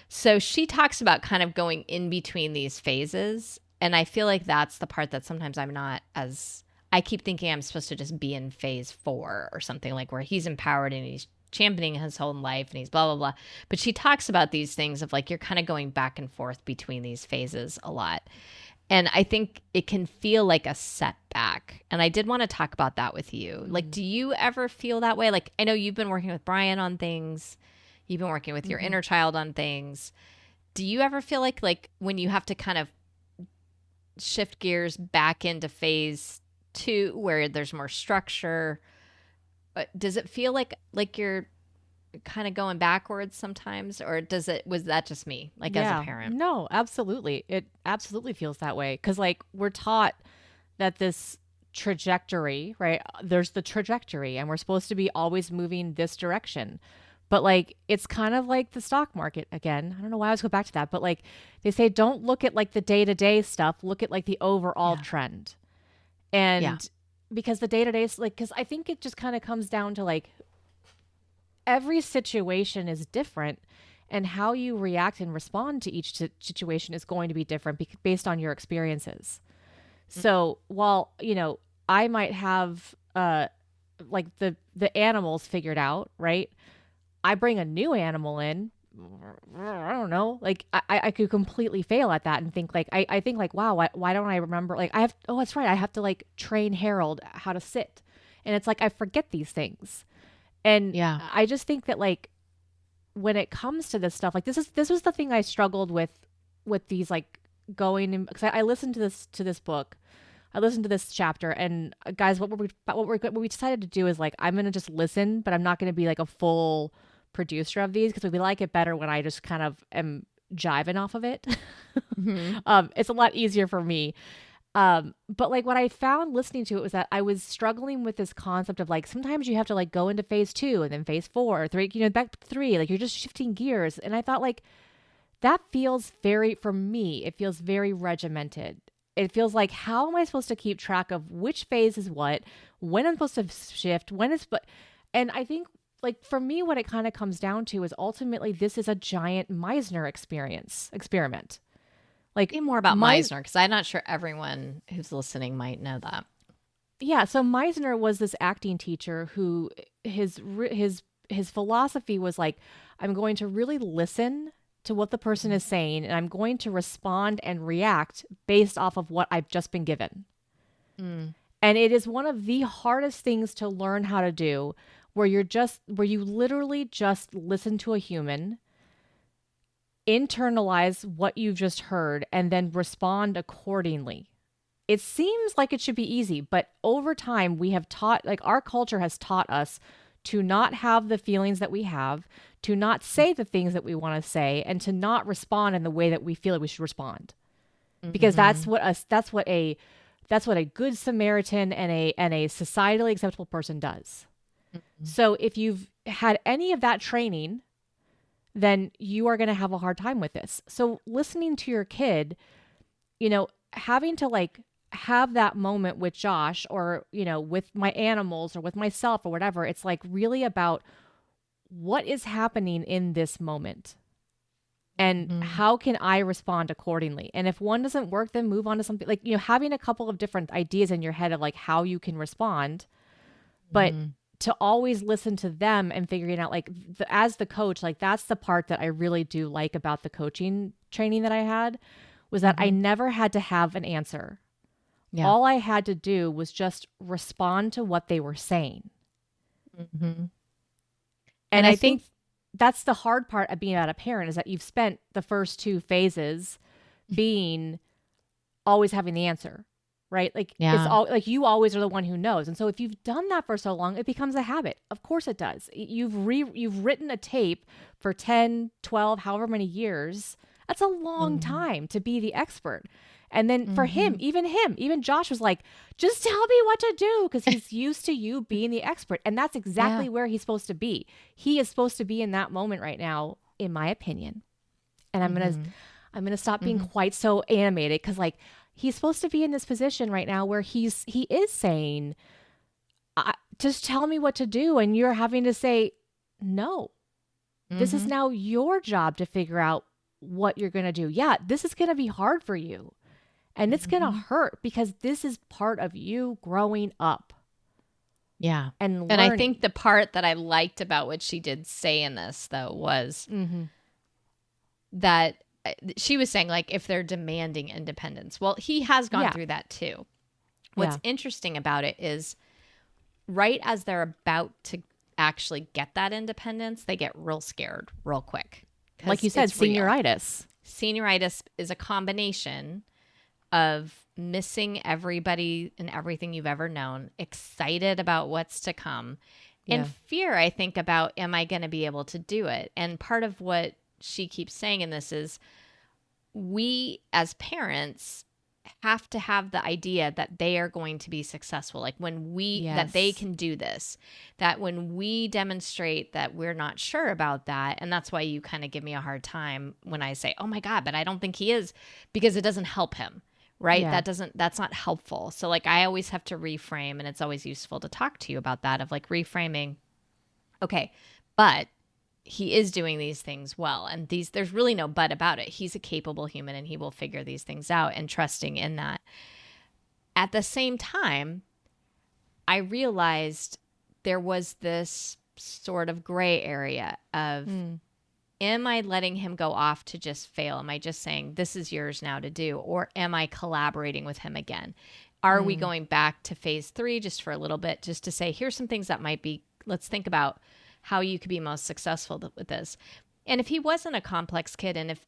So she talks about kind of going in between these phases. And I feel like that's the part that sometimes I keep thinking I'm supposed to just be in phase 4 or something, like where he's empowered and he's championing his whole life and he's blah, blah, blah. But she talks about these things of like, you're kind of going back and forth between these phases a lot. And I think it can feel like a setback. And I did want to talk about that with you. Like, do you ever feel that way? Like, I know you've been working with Brian on things. You've been working with your inner child on things. Do you ever feel like when you have to kind of shift gears back into phase 2 where there's more structure, does it feel like you're kind of going backwards sometimes, or was that just me as a parent? No, absolutely. It absolutely feels that way. Cause like we're taught that this trajectory, right? There's the trajectory and we're supposed to be always moving this direction. But like, it's kind of like the stock market again. I don't know why I always go back to that, but like they say, don't look at like the day-to-day stuff, look at like the overall trend. And because the day-to-day is like, cause I think it just kind of comes down to like, every situation is different and how you react and respond to each situation is going to be different based on your experiences. So while, I might have like the animals figured out, right? I bring a new animal in. I don't know. Like I could completely fail at that and think like, I think like, wow, why don't I remember? Like that's right. I have to like train Harold how to sit. And it's like, I forget these things. And I just think that like when it comes to this stuff, like this was the thing I struggled with these like going in, because I listened to this book, I listened to this chapter, and guys, what we decided to do is like I'm gonna just listen, but I'm not gonna be like a full producer of these because we like it better when I just kind of am jiving off of it. It's a lot easier for me. But like what I found listening to it was that I was struggling with this concept of like, sometimes you have to like go into phase 2 and then phase 4 or 3, back to 3, like you're just shifting gears. And I thought like that feels for me, it feels very regimented. It feels like, how am I supposed to keep track of which phase is what, when I'm supposed to shift, and I think like for me, what it kind of comes down to is ultimately this is a giant Meisner experiment. Like Be more about Meisner, because I'm not sure everyone who's listening might know that. Yeah, so Meisner was this acting teacher who his philosophy was like, I'm going to really listen to what the person is saying, and I'm going to respond and react based off of what I've just been given. Mm. And it is one of the hardest things to learn how to do, where you literally just listen to a human, internalize what you've just heard, and then respond accordingly. It seems like it should be easy, but over time we have taught, like our culture has taught us to not have the feelings that we have, to not say the things that we want to say, and to not respond in the way that we feel like we should respond. Because that's what a good Samaritan and a societally acceptable person does. So if you've had any of that training, then you are going to have a hard time with this. So listening to your kid, having to like have that moment with Josh or, with my animals or with myself or whatever, it's like really about what is happening in this moment and how can I respond accordingly? And if one doesn't work, then move on to something like, having a couple of different ideas in your head of like how you can respond, but to always listen to them and figuring out like as the coach, like that's the part that I really do like about the coaching training that I had was that I never had to have an answer. Yeah. All I had to do was just respond to what they were saying. And I think that's the hard part of being a parent is that you've spent the first two phases being always having the answer, right? Like it's all like you always are the one who knows. And so if you've done that for so long, it becomes a habit. Of course it does. You've written a tape for 10, 12, however many years. That's a long time to be the expert. And then for him, even Josh was like, just tell me what to do because he's used to you being the expert. And that's exactly where he's supposed to be. He is supposed to be in that moment right now, in my opinion. And I'm going to stop being quite so animated because like he's supposed to be in this position right now where he is saying, just tell me what to do. And you're having to say, no, this is now your job to figure out what you're going to do. Yeah, this is going to be hard for you. And it's going to hurt because this is part of you growing up. Yeah. And I think the part that I liked about what she did say in this, though, was that she was saying, like, if they're demanding independence. Well, he has gone through that, too. What's interesting about it is right as they're about to actually get that independence, they get real scared real quick. Like you said, senioritis. Senioritis is a combination of missing everybody and everything you've ever known, excited about what's to come, and fear, I think, about, am I going to be able to do it? And part of what she keeps saying in this is we as parents have to have the idea that they are going to be successful. Like when that they can do this, that when we demonstrate that we're not sure about that. And that's why you kind of give me a hard time when I say, oh my God, but I don't think he is, because it doesn't help him. Right. Yeah. That's not helpful. So like, I always have to reframe, and it's always useful to talk to you about that of like reframing. Okay. But he is doing these things well. And there's really no but about it. He's a capable human and he will figure these things out, and trusting in that. At the same time, I realized there was this sort of gray area of, am I letting him go off to just fail? Am I just saying, this is yours now to do? Or am I collaborating with him again? Are we going back to phase 3 just for a little bit, just to say, here's some things that might be, let's think about how you could be most successful with this. And if he wasn't a complex kid, and if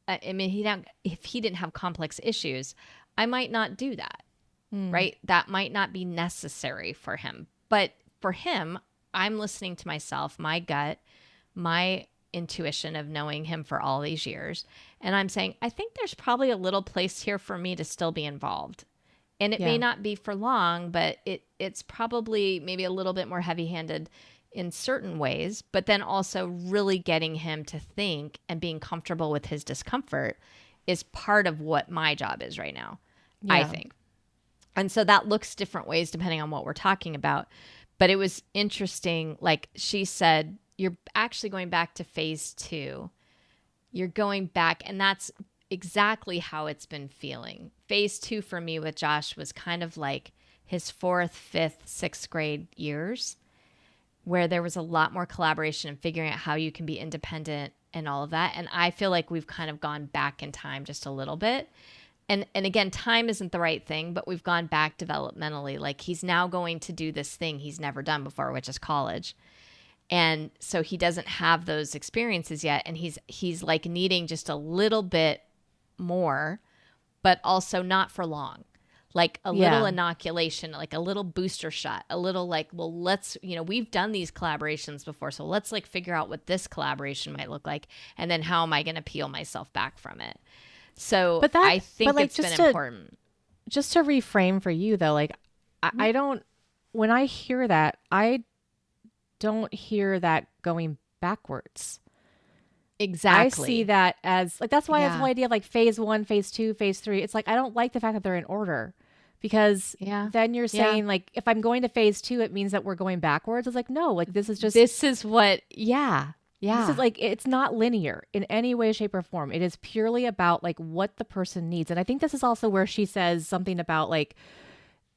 he didn't have complex issues, I might not do that, right? That might not be necessary for him. But for him, I'm listening to myself, my gut, my intuition of knowing him for all these years. And I'm saying, I think there's probably a little place here for me to still be involved. And it may not be for long, but it's probably maybe a little bit more heavy-handed in certain ways, but then also really getting him to think and being comfortable with his discomfort is part of what my job is right now, I think. And so that looks different ways depending on what we're talking about. But it was interesting, like she said, you're actually going back to phase 2. You're going back, and that's exactly how it's been feeling. Phase 2 for me with Josh was kind of like his 4th, 5th, 6th grade years, where there was a lot more collaboration and figuring out how you can be independent and all of that. And I feel like we've kind of gone back in time just a little bit. And again, time isn't the right thing, but we've gone back developmentally. Like, he's now going to do this thing he's never done before, which is college. And so he doesn't have those experiences yet. And he's like needing just a little bit more, but also not for long. Like a little inoculation, like a little booster shot, a little like, well, let's, we've done these collaborations before. So let's like figure out what this collaboration might look like. And then how am I going to peel myself back from it? So I think it's been important. Just to reframe for you though, like I don't, when I hear that, I don't hear that going backwards. Exactly. I see that as like, that's why I have the whole idea of like phase 1, phase 2, phase 3. It's like, I don't like the fact that they're in order, because then you're saying like, if I'm going to phase 2, it means that we're going backwards. It's like, no, like this is what, this is like, it's not linear in any way, shape, or form. It is purely about like what the person needs. And I think this is also where she says something about like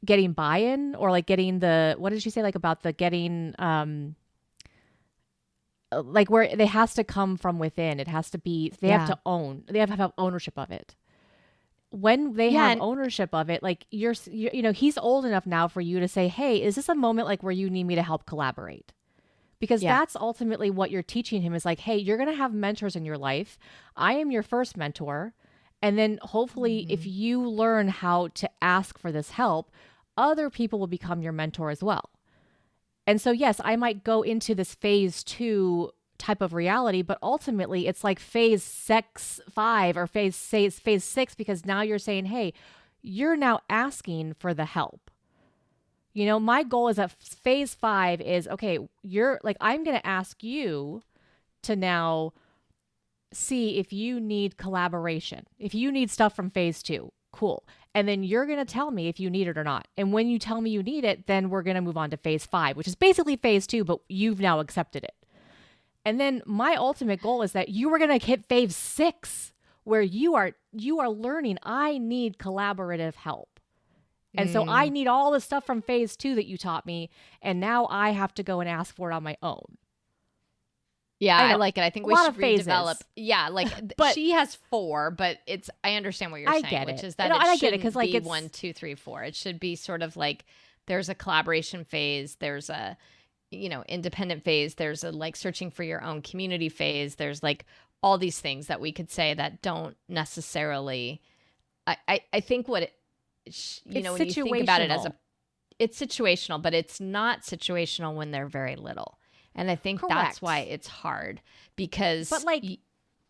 getting buy-in, or like getting what did she say? Like about the getting, like where it has to come from within. It has to be, they have to have ownership of it. When they have ownership of it, like he's old enough now for you to say, hey, is this a moment like where you need me to help collaborate? Because that's ultimately what you're teaching him, is like, hey, you're going to have mentors in your life. I am your first mentor. And then hopefully if you learn how to ask for this help, other people will become your mentor as well. And so, yes, I might go into this phase 2 type of reality, but ultimately it's like phase 5 or phase 6, because now you're saying, hey, you're now asking for the help. My goal is that phase 5 is, okay, you're like, I'm going to ask you to now see if you need collaboration, if you need stuff from phase 2. Cool. And then you're going to tell me if you need it or not. And when you tell me you need it, then we're going to move on to phase 5, which is basically phase 2, but you've now accepted it. And then my ultimate goal is that you are going to hit phase 6, where you are learning, I need collaborative help. And so I need all the stuff from phase 2 that you taught me. And now I have to go and ask for it on my own. Yeah, I like it. I think we should redevelop. Phases. Yeah, like but she has 4, but I understand what you're saying, get which it. is that I it get it, shouldn't like be it's 1, 2, 3, 4. It should be sort of like there's a collaboration phase, there's a independent phase, there's a like searching for your own community phase. There's like all these things that we could say that don't necessarily. I think what when you think about it it's situational, but it's not situational when they're very little. And I think that's why it's hard, because but like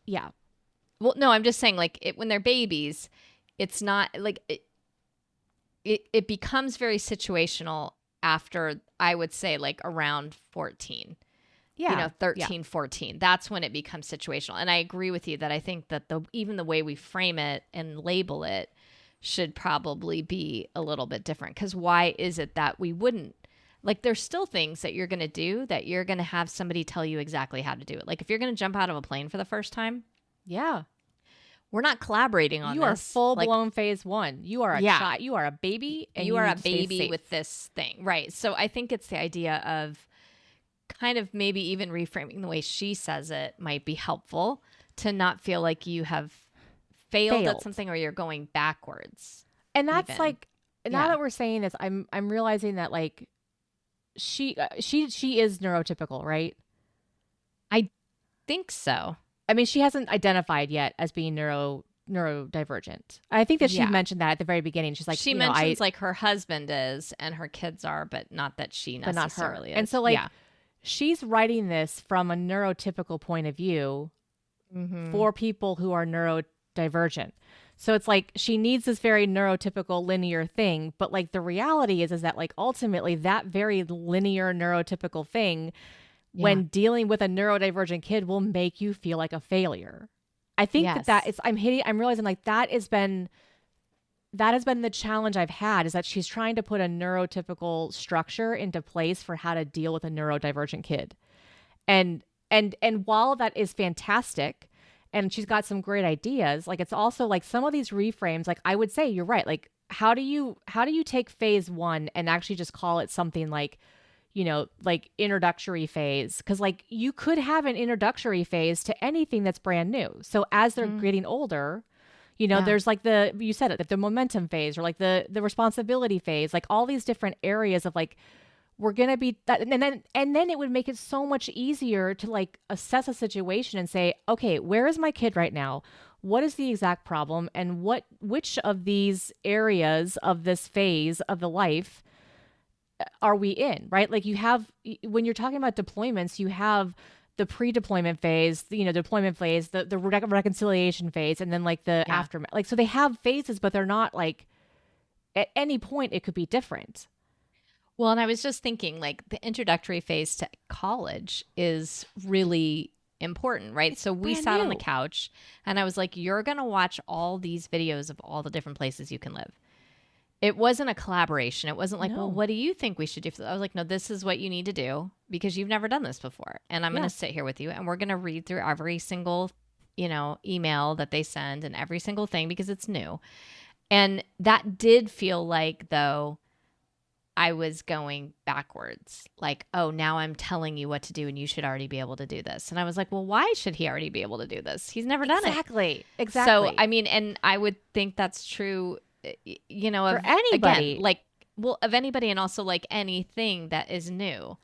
well, no, I'm just saying, like, when they're babies, it's not like it becomes very situational after, I would say, like around 14. 13, 14. That's when it becomes situational. And I agree with you that I think that even the way we frame it and label it should probably be a little bit different. Because why is it that we wouldn't? Like, there's still things that you're going to do that you're going to have somebody tell you exactly how to do it. Like, if you're going to jump out of a plane for the first time. Yeah. We're not collaborating on this. You are full-blown phase 1. You are a child. You are a baby. And you are a baby with this thing. Right. So I think it's the idea of kind of maybe even reframing the way she says it might be helpful, to not feel like you have failed at something or you're going backwards. And that's like, now that we're saying this, I'm realizing that like she is neurotypical, right? I think so. I mean, she hasn't identified yet as being neurodivergent. I think that she mentioned that at the very beginning. She's like, she mentions like her husband is and her kids are, but not that she necessarily is. And so like she's writing this from a neurotypical point of view for people who are neurodivergent. So it's like she needs this very neurotypical linear thing, but like the reality is that like ultimately that very linear neurotypical thing when dealing with a neurodivergent kid will make you feel like a failure. I think I'm realizing like that has been the challenge I've had, is that she's trying to put a neurotypical structure into place for how to deal with a neurodivergent kid. And while that is fantastic and she's got some great ideas, like it's also like some of these reframes, like I would say you're right. Like how do you take phase 1 and actually just call it something like, like introductory phase? Because like you could have an introductory phase to anything that's brand new. So as they're getting older, there's like you said it, the momentum phase, or like the responsibility phase, like all these different areas of like, we're going to be that. And then it would make it so much easier to like assess a situation and say, okay, where is my kid right now? What is the exact problem? And which of these areas of this phase of the life are we in, right? Like when you're talking about deployments, you have the pre-deployment phase, deployment phase, the reconciliation phase, and then like the aftermath. Like, so they have phases, but they're not like at any point it could be different. Well, and I was just thinking, like, the introductory phase to college is really important, right? So we sat on the couch and I was like, you're going to watch all these videos of all the different places you can live. It wasn't a collaboration. It wasn't like, well, what do you think we should do? I was like, no, this is what you need to do because you've never done this before. And I'm going to sit here with you and we're going to read through every single, email that they send and every single thing because it's new. And that did feel like, though, I was going backwards. Like, oh, now I'm telling you what to do and you should already be able to do this. And I was like, well, why should he already be able to do this? He's never done it. Exactly. So, I mean, and I would think that's true, for anybody. Again, like, well, of anybody, and also like anything that is new.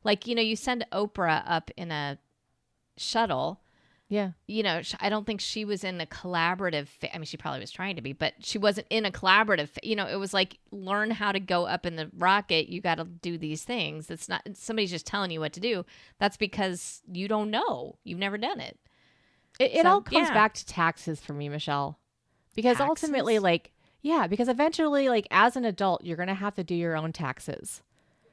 Like, you send Oprah up in a shuttle. Yeah. I don't think she was in a collaborative I mean, she probably was trying to be, but she wasn't in a collaborative it was like, learn how to go up in the rocket. You got to do these things. It's not somebody's just telling you what to do. That's because you don't know. You've never done it. It all comes back to taxes for me, Michelle. Because ultimately, like, because eventually, like, as an adult, you're going to have to do your own taxes.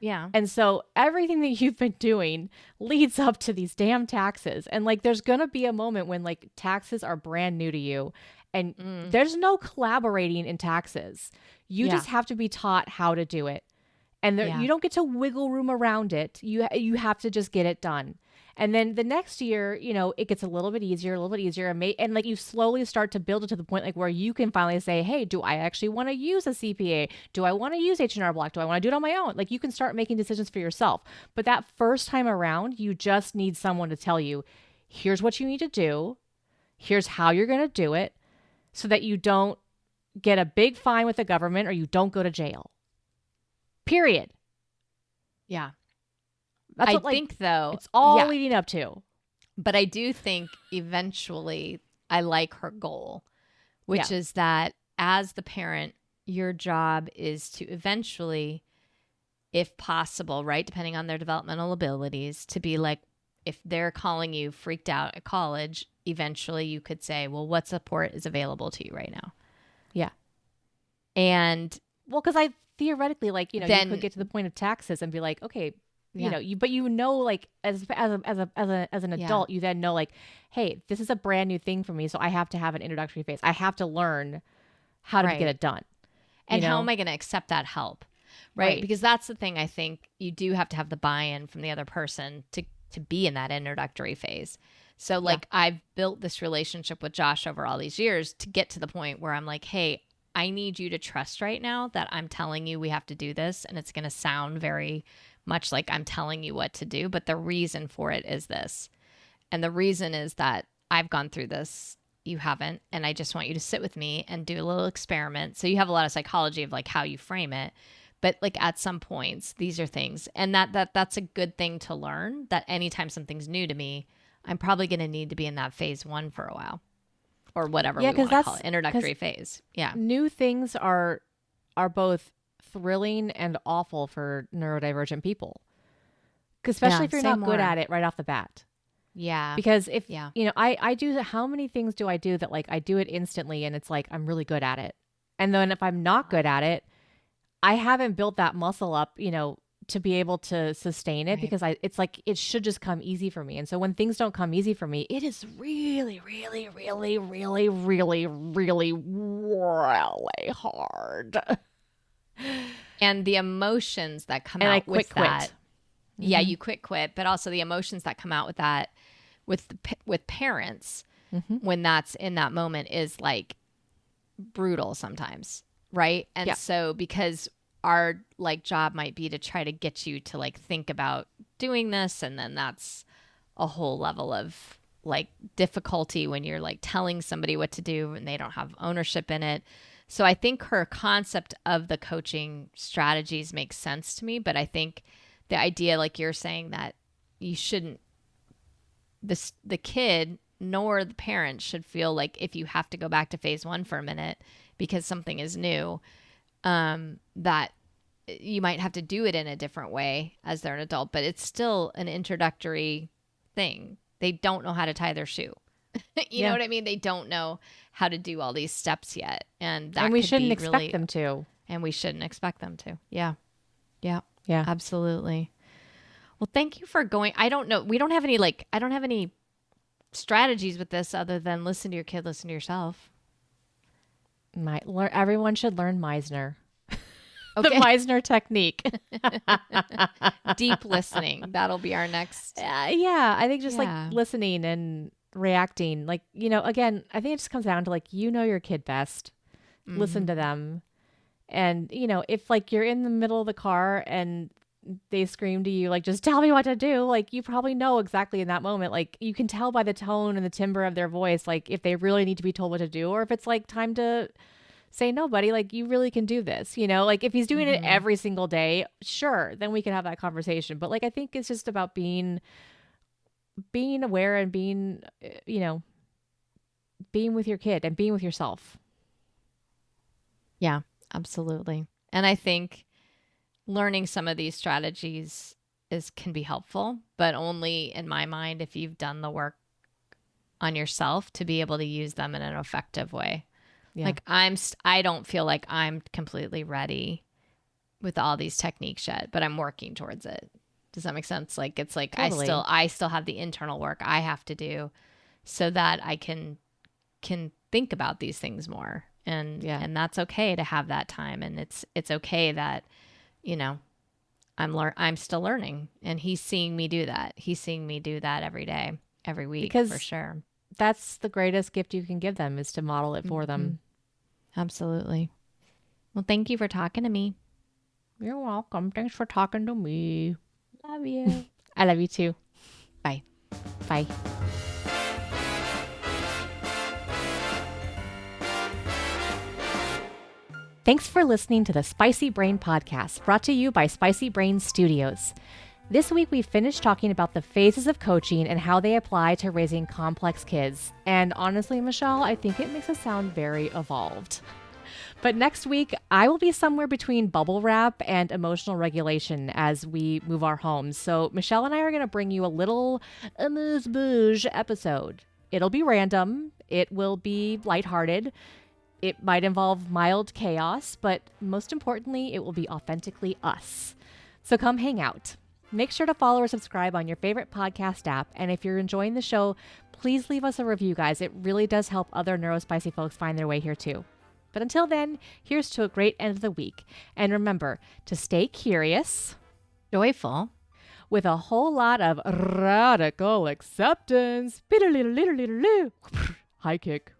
Yeah. And so everything that you've been doing leads up to these damn taxes. And like, there's going to be a moment when like taxes are brand new to you and there's no collaborating in taxes. You just have to be taught how to do it. And you don't get to wiggle room around it. You have to just get it done. And then the next year, it gets a little bit easier. And like you slowly start to build it to the point like where you can finally say, hey, do I actually want to use a CPA? Do I want to use H&R Block? Do I want to do it on my own? Like you can start making decisions for yourself. But that first time around, you just need someone to tell you, here's what you need to do. Here's how you're going to do it so that you don't get a big fine with the government or you don't go to jail. Period. Yeah. That's what, think, though, it's all leading up to. But I do think eventually I like her goal, which is that as the parent, your job is to eventually, if possible, right, depending on their developmental abilities, to be like, if they're calling you freaked out at college, eventually you could say, well, what support is available to you right now? Yeah. And well, because I theoretically, like, then, you could get to the point of taxes and be like, okay, but like as an adult, you then know like, hey, this is a brand new thing for me. So I have to have an introductory phase. I have to learn how to get it done. And how am I going to accept that help? Right. Because that's the thing. I think you do have to have the buy-in from the other person to be in that introductory phase. So like I've built this relationship with Josh over all these years to get to the point where I'm like, hey, I need you to trust right now that I'm telling you we have to do this. And it's going to sound very much like I'm telling you what to do, but the reason for it is this. And the reason is that I've gone through this, you haven't, and I just want you to sit with me and do a little experiment. So you have a lot of psychology of like how you frame it, but like at some points, these are things. And that's a good thing to learn, that anytime something's new to me, I'm probably going to need to be in that phase 1 for a while or whatever we want to call it, introductory phase. Yeah. New things are both thrilling and awful for neurodivergent people, especially if you're not good at it right off the bat. Yeah. Because if, I do, how many things do I do that like I do it instantly and it's like, I'm really good at it. And then if I'm not good at it, I haven't built that muscle up, to be able to sustain it because it's like, it should just come easy for me. And so when things don't come easy for me, it is really, really, really, really, really, really, really hard. And the emotions that come out with that. yeah, you quit, but also the emotions that come out with that, with parents, when that's in that moment is like brutal sometimes, right? And so because our like job might be to try to get you to like think about doing this, and then that's a whole level of like difficulty when you're like telling somebody what to do and they don't have ownership in it. So I think her concept of the coaching strategies makes sense to me, but I think the idea, like you're saying, that you shouldn't, the kid nor the parent should feel like if you have to go back to phase 1 for a minute because something is new, that you might have to do it in a different way as they're an adult, but it's still an introductory thing. They don't know how to tie their shoe. You know what I mean? They don't know how to do all these steps yet. And we shouldn't expect them to. And we shouldn't expect them to. Yeah. Yeah. Absolutely. Well, thank you for going. I don't know. I don't have any strategies with this other than listen to your kid, listen to yourself. Everyone should learn Meisner. Okay. The Meisner technique. Deep listening. That'll be our next. I think just like listening and reacting. Like, again, I think it just comes down to like, your kid best. Listen to them. And, if like you're in the middle of the car and they scream to you, like, just tell me what to do. Like, you probably know exactly in that moment. Like, you can tell by the tone and the timbre of their voice, like if they really need to be told what to do, or if it's like time to say, no, buddy, like you really can do this, like if he's doing it every single day, sure, then we can have that conversation. But like, I think it's just about being aware and being with your kid and being with yourself. Yeah, absolutely. And I think learning some of these strategies can be helpful, but only in my mind if you've done the work on yourself to be able to use them in an effective way. Yeah. Like I don't feel like I'm completely ready with all these techniques yet, but I'm working towards it. Does that make sense? Like it's like totally. I still have the internal work I have to do so that I can think about these things more. And that's okay to have that time, and it's okay that I'm still learning, and he's seeing me do that. He's seeing me do that every day, every week, because for sure. That's the greatest gift you can give them, is to model it for them. Absolutely. Well, thank you for talking to me. You're welcome. Thanks for talking to me. Love you. I love you too. Bye. Bye. Thanks for listening to the Spicy Brain Podcast, brought to you by Spicy Brain Studios. This week, we finished talking about the phases of coaching and how they apply to raising complex kids. And honestly, Michelle, I think it makes us sound very evolved. But next week, I will be somewhere between bubble wrap and emotional regulation as we move our homes. So Michelle and I are going to bring you a little amuse-bouche episode. It'll be random. It will be lighthearted. It might involve mild chaos, but most importantly, it will be authentically us. So come hang out. Make sure to follow or subscribe on your favorite podcast app. And if you're enjoying the show, please leave us a review, guys. It really does help other neurospicy folks find their way here too. But until then, here's to a great end of the week. And remember to stay curious, joyful, with a whole lot of radical acceptance. High kick.